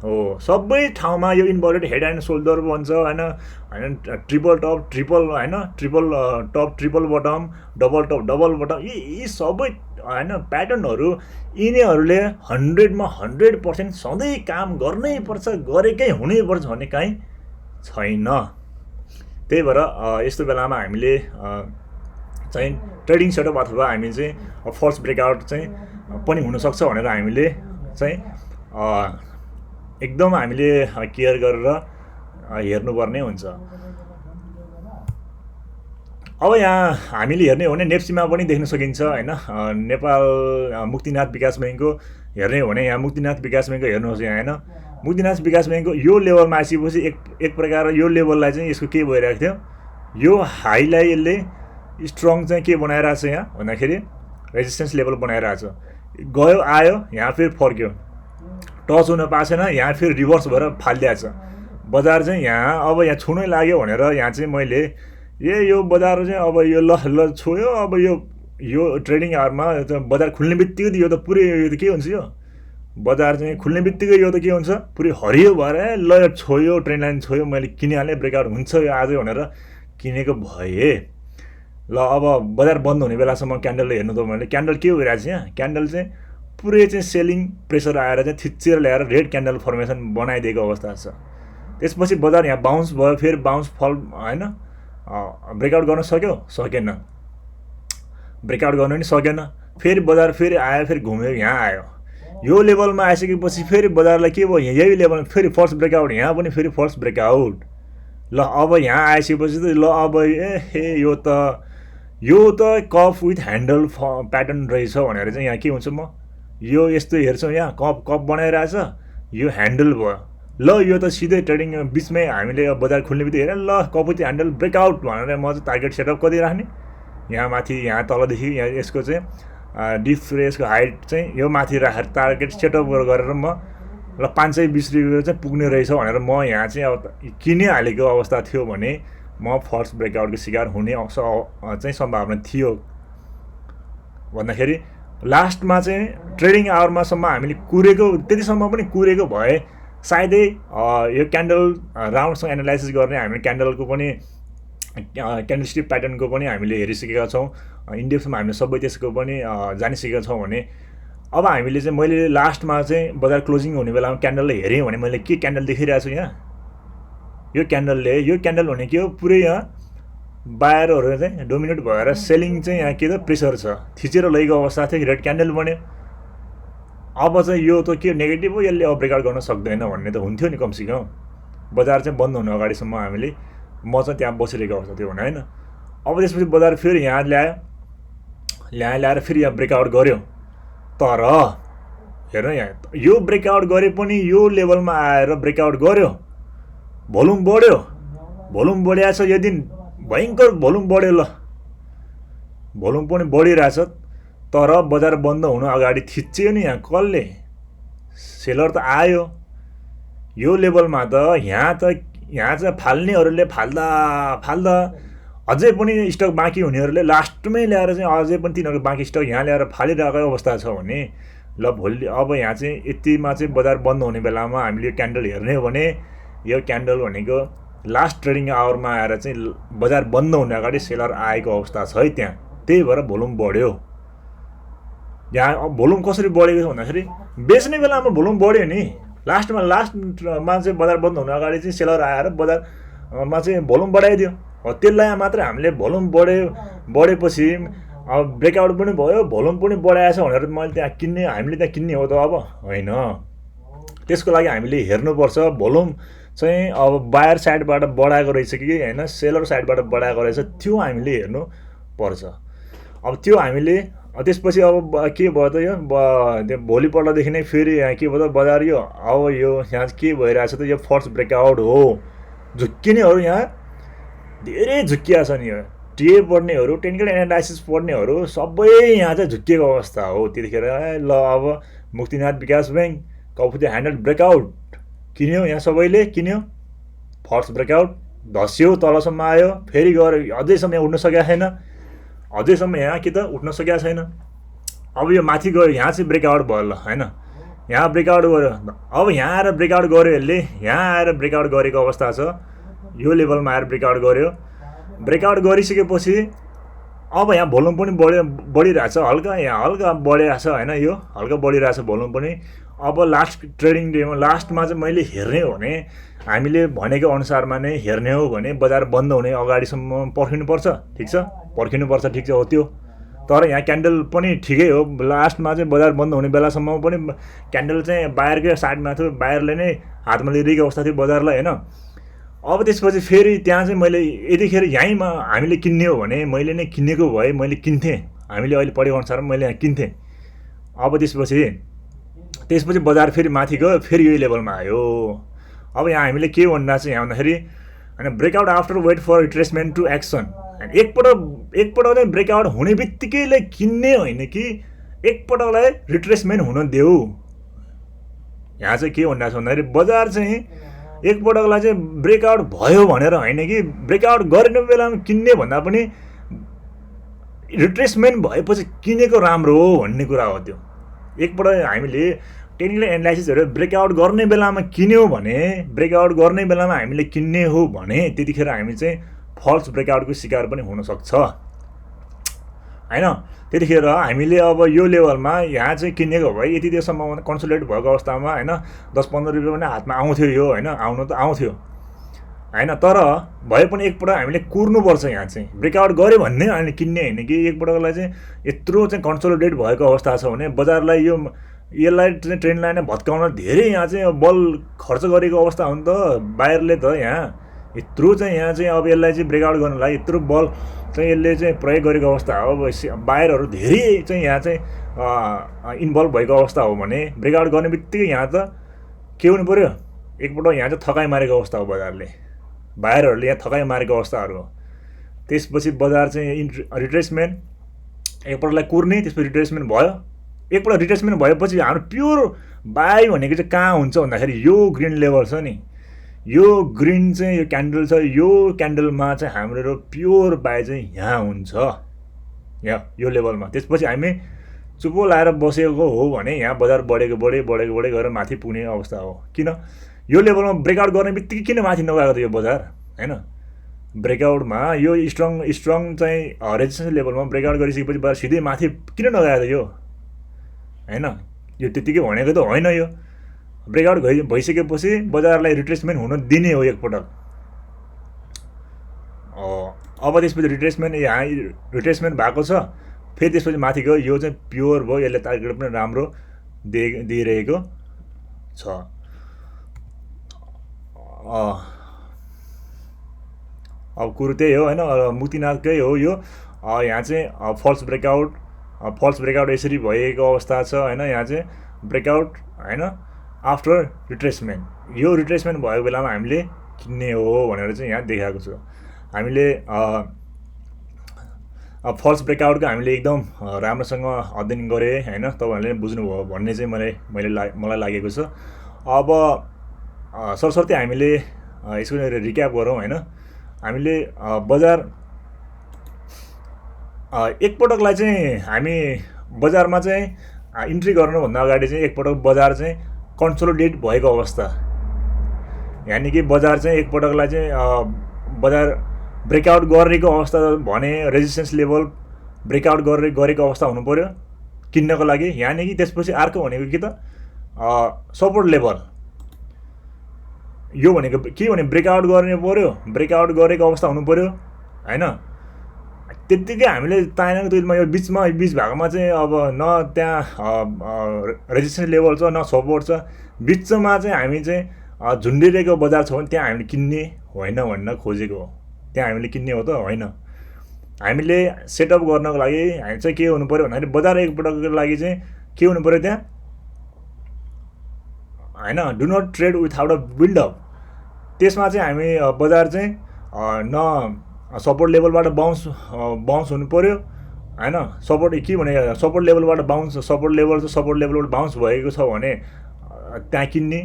हो सबै ठाउँमा। यो इन्भर्टेड हेड एन्ड सोल्डर भन्छ होइन, ट्रिपल टप ट्रिपल होइन, triple top triple bottom, double top double bottom, यी सबै होइन प्याटर्नहरू यिनीहरूले 100मा 100% सधैँ काम गर्नै पर्छ, गरेकै हुनैपर्छ भन्ने काहीँ छैन। त्यही भएर यस्तो बेलामा हामीले चाहिँ ट्रेडिङ सेटअप अथवा हामी चाहिँ फर्स्ट ब्रेकआउट चाहिँ पनि हुनसक्छ भनेर हामीले चाहिँ एकदम हामीले केयर गरेर हेर्नुपर्ने हुन्छ। अब यहाँ हामीले हेर्ने हो भने नेप्सीमा पनि देख्न सकिन्छ होइन, नेपाल मुक्तिनाथ विकास ब्याङ्कको हेर्ने हो भने यहाँ मुक्तिनाथ विकास ब्याङ्कको हेर्नुहोस् यहाँ होइन, मुक्तिनाथ विकास ब्याङ्कको यो लेभलमा आइसकेपछि एक प्रकार यो लेभललाई चाहिँ यसको के भइरहेको थियो, यो हाईलाई यसले स्ट्रङ चाहिँ के बनाइरहेको छ यहाँ भन्दाखेरि रेजिस्टेन्स लेभल बनाइरहेको छ। गयो आयो यहाँ फेरि फर्क्यो, टच हुन पाएको छैन, यहाँ फेरि रिभर्स भएर फालिदिएको छ बजार चाहिँ। यहाँ अब यहाँ छुनै लाग्यो भनेर यहाँ चाहिँ मैले यो बजार चाहिँ अब यो ल छोयो। अब यो ट्रेडिङ आवरमा बजार खुल्ने बित्तिकै यो त पुरै यो त के हुन्छ, यो बजार चाहिँ खुल्ने बित्तिकै यो त के हुन्छ पुरै हरियो भएर ल छोयो, ट्रेन लाइन छोयो, मैले किनिहालेँ, ब्रेकआउट हुन्छ यो आजै भनेर किनेको भएँ। ल अब बजार बन्द हुने बेलासम्म क्यान्डल हेर्नु त मैले क्यान्डल के भइरहेको छ, यहाँ क्यान्डल चाहिँ पुरै चाहिँ सेलिङ प्रेसर आएर चाहिँ थिचेर ल्याएर रेड क्यान्डल फर्मेसन बनाइदिएको अवस्था छ। त्यसपछि बजार यहाँ बााउन्स भयो, फेरि बााउन्स फल होइन, ब्रेकआउट गर्न सक्यो सकेन, ब्रेकआउट गर्न पनि सकेन, फेरि बजार फेरि आयो, फेरि घुम्यो यहाँ आयो। यो लेभलमा आइसकेपछि फेरि बजारलाई के भयो, यही लेभलमा फेरि फर्स्ट ब्रेकआउट, यहाँ पनि फेरि फर्स्ट ब्रेकआउट। ल अब यहाँ आइसकेपछि त ल अब यो त कप विथ ह्यान्डल प्याटर्न रहेछ भनेर चाहिँ यहाँ के हुन्छ म यो यस्तो हेर्छौँ यहाँ कप बनाइरहेछ यो ह्यान्डल भयो ल यो त सिधै ट्रेडिङ बिचमै हामीले बजार खुल्ने बित्तिकै हेरेर ल कप विथ ह्यान्डल ब्रेकआउट भनेर म चाहिँ टार्गेट सेटअप कति राख्ने यहाँ माथि यहाँ तलदेखि यहाँ यसको चाहिँ डिप यसको हाइट चाहिँ यो माथि राखेर टार्गेट सेटअप गरेर म ल 520 रुपियाँ चाहिँ पुग्ने रहेछ भनेर म यहाँ चाहिँ अब किनिहालेको अवस्था थियो भने म फर्स्ट ब्रेकआउटको शिकार हुने चाहिँ सम्भावना थियो भन्दाखेरि लास्टमा चाहिँ ट्रेडिङ आवरमासम्म हामीले कुरेको त्यतिसम्म पनि कुरेको भए सायदै यो क्यान्डल राउन्डसँग एनालाइसिस गर्ने हामीले क्यान्डलको पनि क्यान्डलस्टिक प्याटर्नको पनि हामीले हेरिसकेका छौँ इन्डेक्समा हामीले सबै त्यसको पनि जानिसकेका छौँ भने अब हामीले चाहिँ मैले लास्टमा चाहिँ बजार क्लोजिङ हुने बेलामा क्यान्डललाई हेरेँ भने मैले के क्यान्डल देखिरहेको छु यहाँ यो क्यान्डल भने के हो पुरै यहाँ बायरहरू चाहिँ डोमिनेट भएर सेलिङ चाहिँ यहाँ के त प्रेसर छ थिचेर लगेको अवस्था थियो रेड क्यान्डल बन्यो अब चाहिँ यो त के नेगेटिभ हो यसले अब ब्रेकआउट गर्न सक्दैन भन्ने त हुन्थ्यो नि कमसेकम बजार चाहिँ बन्द हुनु अगाडिसम्म हामीले म चाहिँ त्यहाँ बसिरहेको अवस्था थियो भने होइन अब त्यसपछि बजार फेरि यहाँ ल्याएर फेरि यहाँ ब्रेकआउट गर्यो तर हेर्नु यहाँ यो ब्रेकआउट गरे पनि यो लेभलमा आएर ब्रेकआउट गर्यो भोल्युम बढिरहेछ यो दिन भयङ्कर भोल्युम बढ्यो ल भोल्युम पनि बढिरहेछ तर बजार बन्द हुनु अगाडि थिच्यो नि यहाँ कसले सेलर त आयो यो लेभलमा त यहाँ चाहिँ फाल्नेहरूले फाल्दा अझै पनि स्टक बाँकी हुनेहरूले लास्टमै ल्याएर चाहिँ अझै पनि तिनीहरूको बाँकी स्टक यहाँ ल्याएर फालिरहेको अवस्था छ भने ल भोलि अब यहाँ चाहिँ यतिमा चाहिँ बजार बन्द हुने बेलामा हामीले यो क्यान्डल हेर्ने हो भने यो क्यान्डल भनेको लास्ट ट्रेडिङ आवरमा आएर चाहिँ बजार बन्द हुने अगाडि सेलर आएको अवस्था छ है त्यहाँ त्यही भएर भोल्युम बढ्यो यहाँ भोल्युम कसरी बढेको छ भन्दाखेरि बेच्ने बेलामा भोल्युम बढ्यो नि लास्टमा चाहिँ बजार बन्द हुनु अगाडि चाहिँ सेलर आएर बजारमा चाहिँ भोल्युम बढाइदियो त्यसलाई मात्र हामीले भोल्युम बढेपछि अब ब्रेकआउट पनि भयो भोल्युम पनि बढाएछ भनेर मैले हामीले त्यहाँ किन्ने हो त अब होइन त्यसको लागि हामीले हेर्नुपर्छ भोल्युम चाहिँ अब बायर साइडबाट बढाएको रहेछ कि होइन सेलर साइडबाट बढाएको रहेछ त्यो हामीले हेर्नुपर्छ अब त्यो हामीले त्यसपछि अब के भयो त यो त्यो भोलिपल्टदेखि नै फेरि यहाँ के भयो त बजार यो अब यो यहाँ के भइरहेछ त यो फर्स्ट ब्रेकआउट हो झुक्किनेहरू यहाँ धेरै झुक्किया छन् यो टिए पढ्नेहरू टेक्निकल एनालाइसिस पढ्नेहरू सबै यहाँ चाहिँ झुक्किएको अवस्था हो त्यतिखेर ल अब मुक्तिनाथ विकास ब्याङ्क कपुती ह्यान्डल ब्रेकआउट किन्यो यहाँ सबैले किन्यो फर्स्ट ब्रेकआउट धस्यो तलसम्म आयो फेरि गयो अझैसम्म यहाँ उठ्न सकेको छैन अझैसम्म यहाँ कि त उठ्न सकेको छैन अब यो माथि गयो यहाँ चाहिँ ब्रेकआउट भयो ल होइन यहाँ ब्रेकआउट गर्यो अब यहाँ आएर ब्रेकआउट गर्यो यसले यहाँ आएर ब्रेकआउट गरेको अवस्था छ यो लेभलमा आएर ब्रेकआउट गर्यो ब्रेकआउट गरिसकेपछि अब यहाँ भोल्युम पनि बढिरहेछ हल्का बढिरहेछ होइन यो हल्का बढिरहेछ भोल्युम पनि अब लास्ट ट्रेडिङ डेमा लास्टमा चाहिँ मैले हेर्ने हो भने हामीले भनेको अनुसारमा नै हेर्ने हो भने बजार बन्द हुने अगाडिसम्म पर्खिनुपर्छ ठिक छ हो त्यो तर यहाँ क्यान्डल पनि ठिकै हो लास्टमा चाहिँ बजार बन्द हुने बेलासम्म पनि क्यान्डल चाहिँ बायरकै साइडमा थियो बायरले नै हातमा लिइरहेको अवस्था थियो बजारलाई होइन अब त्यसपछि फेरि त्यहाँ चाहिँ मैले यतिखेर यहीँमा हामीले किन्ने हो भने मैले नै किनेको भए मैले किन्थेँ हामीले अहिले पढेको अनुसारमा मैले यहाँ किन्थेँ अब त्यसपछि बजार फेरि माथि गयो फेरि यो लेभलमा आयो अब यहाँ हामीले के भन्दा चाहिँ यहाँ भन्दाखेरि होइन breakout after wait for retracement to action एकपल्ट चाहिँ ब्रेकआउट हुने बित्तिकैले किन्ने होइन कि एकपल्टलाई रिट्रेसमेन्ट हुन देऊ यहाँ चाहिँ के भन्दा छ भन्दाखेरि बजार चाहिँ एकपल्टलाई चाहिँ ब्रेकआउट भयो भनेर होइन कि ब्रेकआउट गरेन बेलामा किन्ने भन्दा पनि रिट्रेसमेन्ट भएपछि किनेको राम्रो हो भन्ने कुरा हो त्यो एकपल्ट हामीले टेक्निकल एनालाइसिसहरू ब्रेकआउट गर्ने बेलामा किन्यौँ भने ब्रेकआउट गर्ने बेलामा हामीले किन्ने हो भने त्यतिखेर हामी चाहिँ फल्स ब्रेकआउटको शिकार पनि हुनसक्छ होइन त्यतिखेर हामीले अब यो लेभलमा यहाँ चाहिँ किनेको भए यति देशसम्म कन्सोलिडेट भएको अवस्थामा होइन 10-15 रुपियाँ पनि हातमा आउँथ्यो यो होइन आउनु त आउँथ्यो होइन तर भए पनि एकपल्ट हामीले कुर्नुपर्छ यहाँ चाहिँ ब्रेकआउट गऱ्यो भन्ने हामीले किन्ने होइन कि एकपल्टलाई चाहिँ यत्रो चाहिँ कन्सोलिडेट भएको अवस्था छ भने बजारलाई यसलाई चाहिँ ट्रेन्ड लाइन भत्काउन धेरै यहाँ चाहिँ बल खर्च गरेको अवस्था हो नि त बाहिरले त यहाँ यत्रो चाहिँ यहाँ चाहिँ अब यसलाई चाहिँ ब्रेकआउट गर्नलाई यत्रो बल चाहिँ यसले चाहिँ प्रयोग गरेको अवस्था हो। अब बाहिरहरू धेरै चाहिँ यहाँ चाहिँ इन्भल्भ भएको अवस्था हो भने ब्रेकआउट गर्ने बित्तिकै यहाँ त के हुनु पऱ्यो, एकपल्ट यहाँ चाहिँ थकाइ मारेको अवस्था हो बजारले, बाहिरहरूले यहाँ थकाइ मारेको अवस्थाहरू हो। त्यसपछि बजार चाहिँ रिट्रेसमेन्ट, एकपल्टलाई कुर्ने, त्यसपछि रिट्रेसमेन्ट भयो। एकपल्ट रिट्रेसमेन्ट भएपछि हाम्रो प्योर बाई भनेको चाहिँ कहाँ हुन्छ भन्दाखेरि यो ग्रिन लेभल छ नि, यो ग्रिन चाहिँ यो क्यान्डल छ, यो क्यान्डलमा चाहिँ हाम्रो प्योर बाई चाहिँ यहाँ हुन्छ, यहाँ यो लेभलमा। त्यसपछि हामी चुप्पो लाएर बसेको हो भने यहाँ बजार बढेको बढे गएर माथि पुग्ने अवस्था हो। किन यो लेभलमा ब्रेकआउट गर्ने बित्तिकै किन माथि नगएको त यो बजार, होइन? ब्रेकआउटमा यो स्ट्रङ चाहिँ रेजिस्टेन्स लेभलमा ब्रेकआउट गरिसकेपछि बजार सिधै माथि किन नगएको त यो, होइन? यो त्यतिकै भनेको त होइन। यो ब्रेकआउट भइसकेपछि बजारलाई रिट्रेसमेन्ट हुन दिने हो एकपटक। अब त्यसपछि रिट्रेसमेन्ट भएको छ, फेरि त्यसपछि माथि गयो, यो चाहिँ प्योर भयो, यसले टार्गेट पनि राम्रो दिइरहेको छ। अब कुरो त्यही हो, होइन? मुक्तिनाथकै हो यो। यहाँ चाहिँ फल्स ब्रेकआउट यसरी भएको अवस्था छ, होइन? यहाँ चाहिँ ब्रेकआउट, होइन, आफ्टर रिट्रेसमेन्ट, यो रिट्रेसमेन्ट भएको बेलामा हामीले किन्ने हो भनेर चाहिँ यहाँ देखाएको छ। हामीले फल्स ब्रेकआउटको हामीले एकदम राम्रोसँग अध्ययन गरेँ, होइन? तपाईँहरूले बुझ्नुभयो भन्ने चाहिँ मलाई लागेको छ। अब सरसर्ती हामीले यसको रिक्याप गरौँ, होइन? हामीले बजार एकपटकलाई चाहिँ हामी बजारमा चाहिँ इन्ट्री गर्नुभन्दा अगाडि चाहिँ एकपटक बजार चाहिँ कन्सोलिडेट भएको अवस्था, यानि कि बजार चाहिँ एकपटकलाई चाहिँ बजार ब्रेकआउट गरेको अवस्था भने रेजिस्टेन्स लेभल ब्रेकआउट गरेको अवस्था हुनु पऱ्यो किन्नको लागि। यानि कि त्यसपछि अर्को भनेको के त, सपोर्ट लेभल। यो भनेको के भने ब्रेकआउट गर्ने पऱ्यो, ब्रेकआउट गरेको अवस्था हुनु पऱ्यो, होइन? त्यत्तिकै हामीले तानेको तुलमा यो बिच भएकोमा चाहिँ अब न त्यहाँ रेजिस्टेन्स लेभल छ, न सपोर्ट छ, बिचमा चाहिँ हामी चाहिँ झुन्डिरहेको बजार छ भने त्यहाँ हामीले किन्ने होइन भन्न खोजेको हो। त्यहाँ हामीले किन्ने हो त होइन। हामीले सेटअप गर्नको लागि हामी चाहिँ के हुनु पऱ्यो भन्दाखेरि बजार एकपटकको लागि चाहिँ के हुनु पऱ्यो त्यहाँ, होइन? Do not trade without a buildup. त्यसमा चाहिँ हामी बजार चाहिँ न सपोर्ट लेभलबाट बाउन्स हुनु पऱ्यो, होइन? सपोर्ट के भने सपोर्ट लेभलबाट सपोर्ट लेभलबाट बाउन्स भएको छ भने त्यहाँ किन्ने,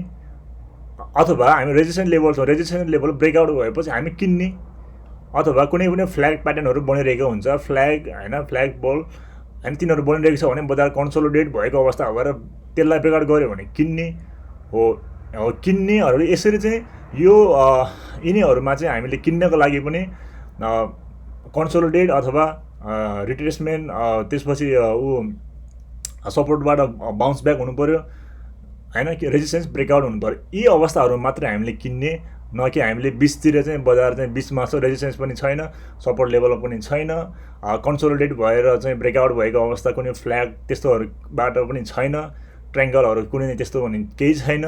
अथवा हामी रेजिस्टेन्स लेभल ब्रेकआउट भएपछि हामी किन्ने, अथवा कुनै पनि फ्ल्याग प्याटर्नहरू बनिरहेको हुन्छ, फ्ल्याग, होइन, फ्ल्याग बल, होइन, तिनीहरू बनिरहेको छ भने बजार कन्सोलिडेट भएको अवस्था भएर त्यसलाई ब्रेकआउट गऱ्यो भने किन्ने हो। किन्नेहरू यसरी चाहिँ यो यिनीहरूमा चाहिँ हामीले किन्नको लागि पनि कन्सोलिडेट अथवा रिट्रेसमेन्ट, त्यसपछि सपोर्टबाट बाउन्स ब्याक हुनु पऱ्यो, होइन? कि रेजिस्टेन्स ब्रेकआउट हुनु पऱ्यो। यी अवस्थाहरू मात्रै हामीले किन्ने, न कि हामीले बिचतिर चाहिँ बजार चाहिँ बिचमा छ, रेजिस्टेन्स पनि छैन, सपोर्ट लेभल पनि छैन, कन्सोलिडेट भएर चाहिँ ब्रेकआउट भएको अवस्था कुनै फ्ल्याग त्यस्तोहरूबाट पनि छैन, ट्रायङ्गलहरू कुनै त्यस्तो भने केही छैन,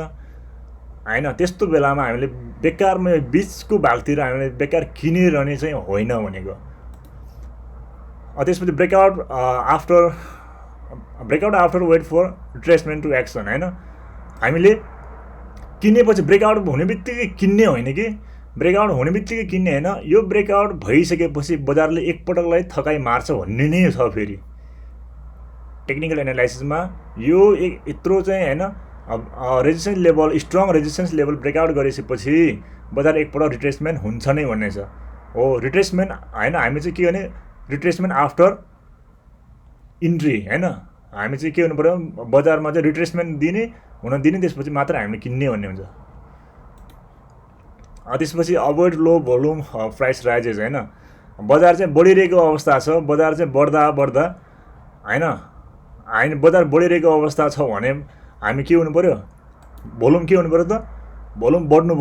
होइन? त्यस्तो बेलामा हामीले बेकारमा बिचको भागतिर हामीले बेकार किनिरहने चाहिँ होइन भनेको। त्यसपछि breakout after wait for retracement to action, होइन? हामीले किनेपछि ब्रेकआउट हुने बित्तिकै किन्ने होइन कि, ब्रेकआउट हुने बित्तिकै किन्ने होइन। यो ब्रेकआउट भइसकेपछि बजारले एकपटकलाई थकाइ मार्छ भन्ने नै छ। फेरि टेक्निकल एनालाइसिसमा यो यत्रो चाहिँ, होइन, resistance level, strong resistance level breakout गरिसकेपछि बजार एकपल्ट रिट्रेसमेन्ट हुन्छ नै भन्ने छ हो। रिट्रेसमेन्ट, होइन, हामी चाहिँ के भने रिट्रेसमेन्ट आफ्टर इन्ट्री, होइन? हामी चाहिँ के हुनु पऱ्यो, बजारमा चाहिँ रिट्रेसमेन्ट हुन दिने, त्यसपछि मात्र हामीले किन्ने भन्ने हुन्छ। त्यसपछि अभोइड लो भोल्युम प्राइस राइजेस, होइन? बजार चाहिँ बढिरहेको अवस्था छ, बजार चाहिँ बढ्दा, होइन, बजार बढिरहेको अवस्था छ भने हामी के हुनु पऱ्यो, भोल्युम के हुनु पऱ्यो त, भोल्युम बढ्नु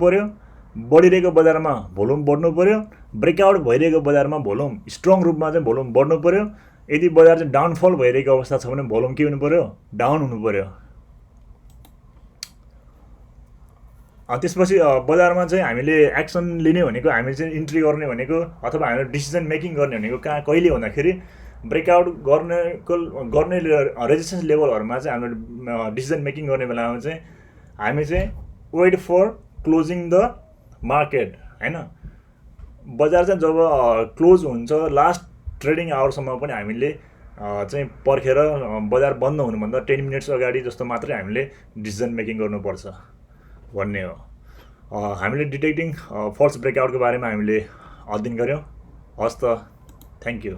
पऱ्यो। बढिरहेको बजारमा भोल्युम बढ्नु पऱ्यो, ब्रेकआउट भइरहेको बजारमा भोल्युम स्ट्रङ रूपमा चाहिँ भोल्युम बढ्नु पऱ्यो। यदि बजार चाहिँ डाउनफल भइरहेको अवस्था छ भने भोल्युम के हुनु पऱ्यो, डाउन हुनु पऱ्यो। त्यसपछि बजारमा चाहिँ हामीले एक्सन लिने भनेको हामीले चाहिँ इन्ट्री गर्ने भनेको अथवा हामीले डिसिजन मेकिङ गर्ने भनेको कहाँ कहिले भन्दाखेरि ब्रेकआउट गर्ने रेजिस्टेन्स लेभलहरूमा चाहिँ हामीले डिसिजन मेकिङ गर्ने बेलामा चाहिँ हामी चाहिँ wait for closing the market हैन। बजार चाहिँ जब क्लोज हुन्छ लास्ट ट्रेडिङ आवरसम्म पनि हामीले चाहिँ पर्खेर बजार बन्द हुनुभन्दा 10 मिनट्स अगाडि जस्तो मात्रै हामीले डिसिजन मेकिङ गर्नुपर्छ भन्ने हो। हामीले डिटेक्टिङ फल्स ब्रेकआउटको बारेमा हामीले अध्ययन गऱ्यौँ। हस् त, थ्याङ्क यू।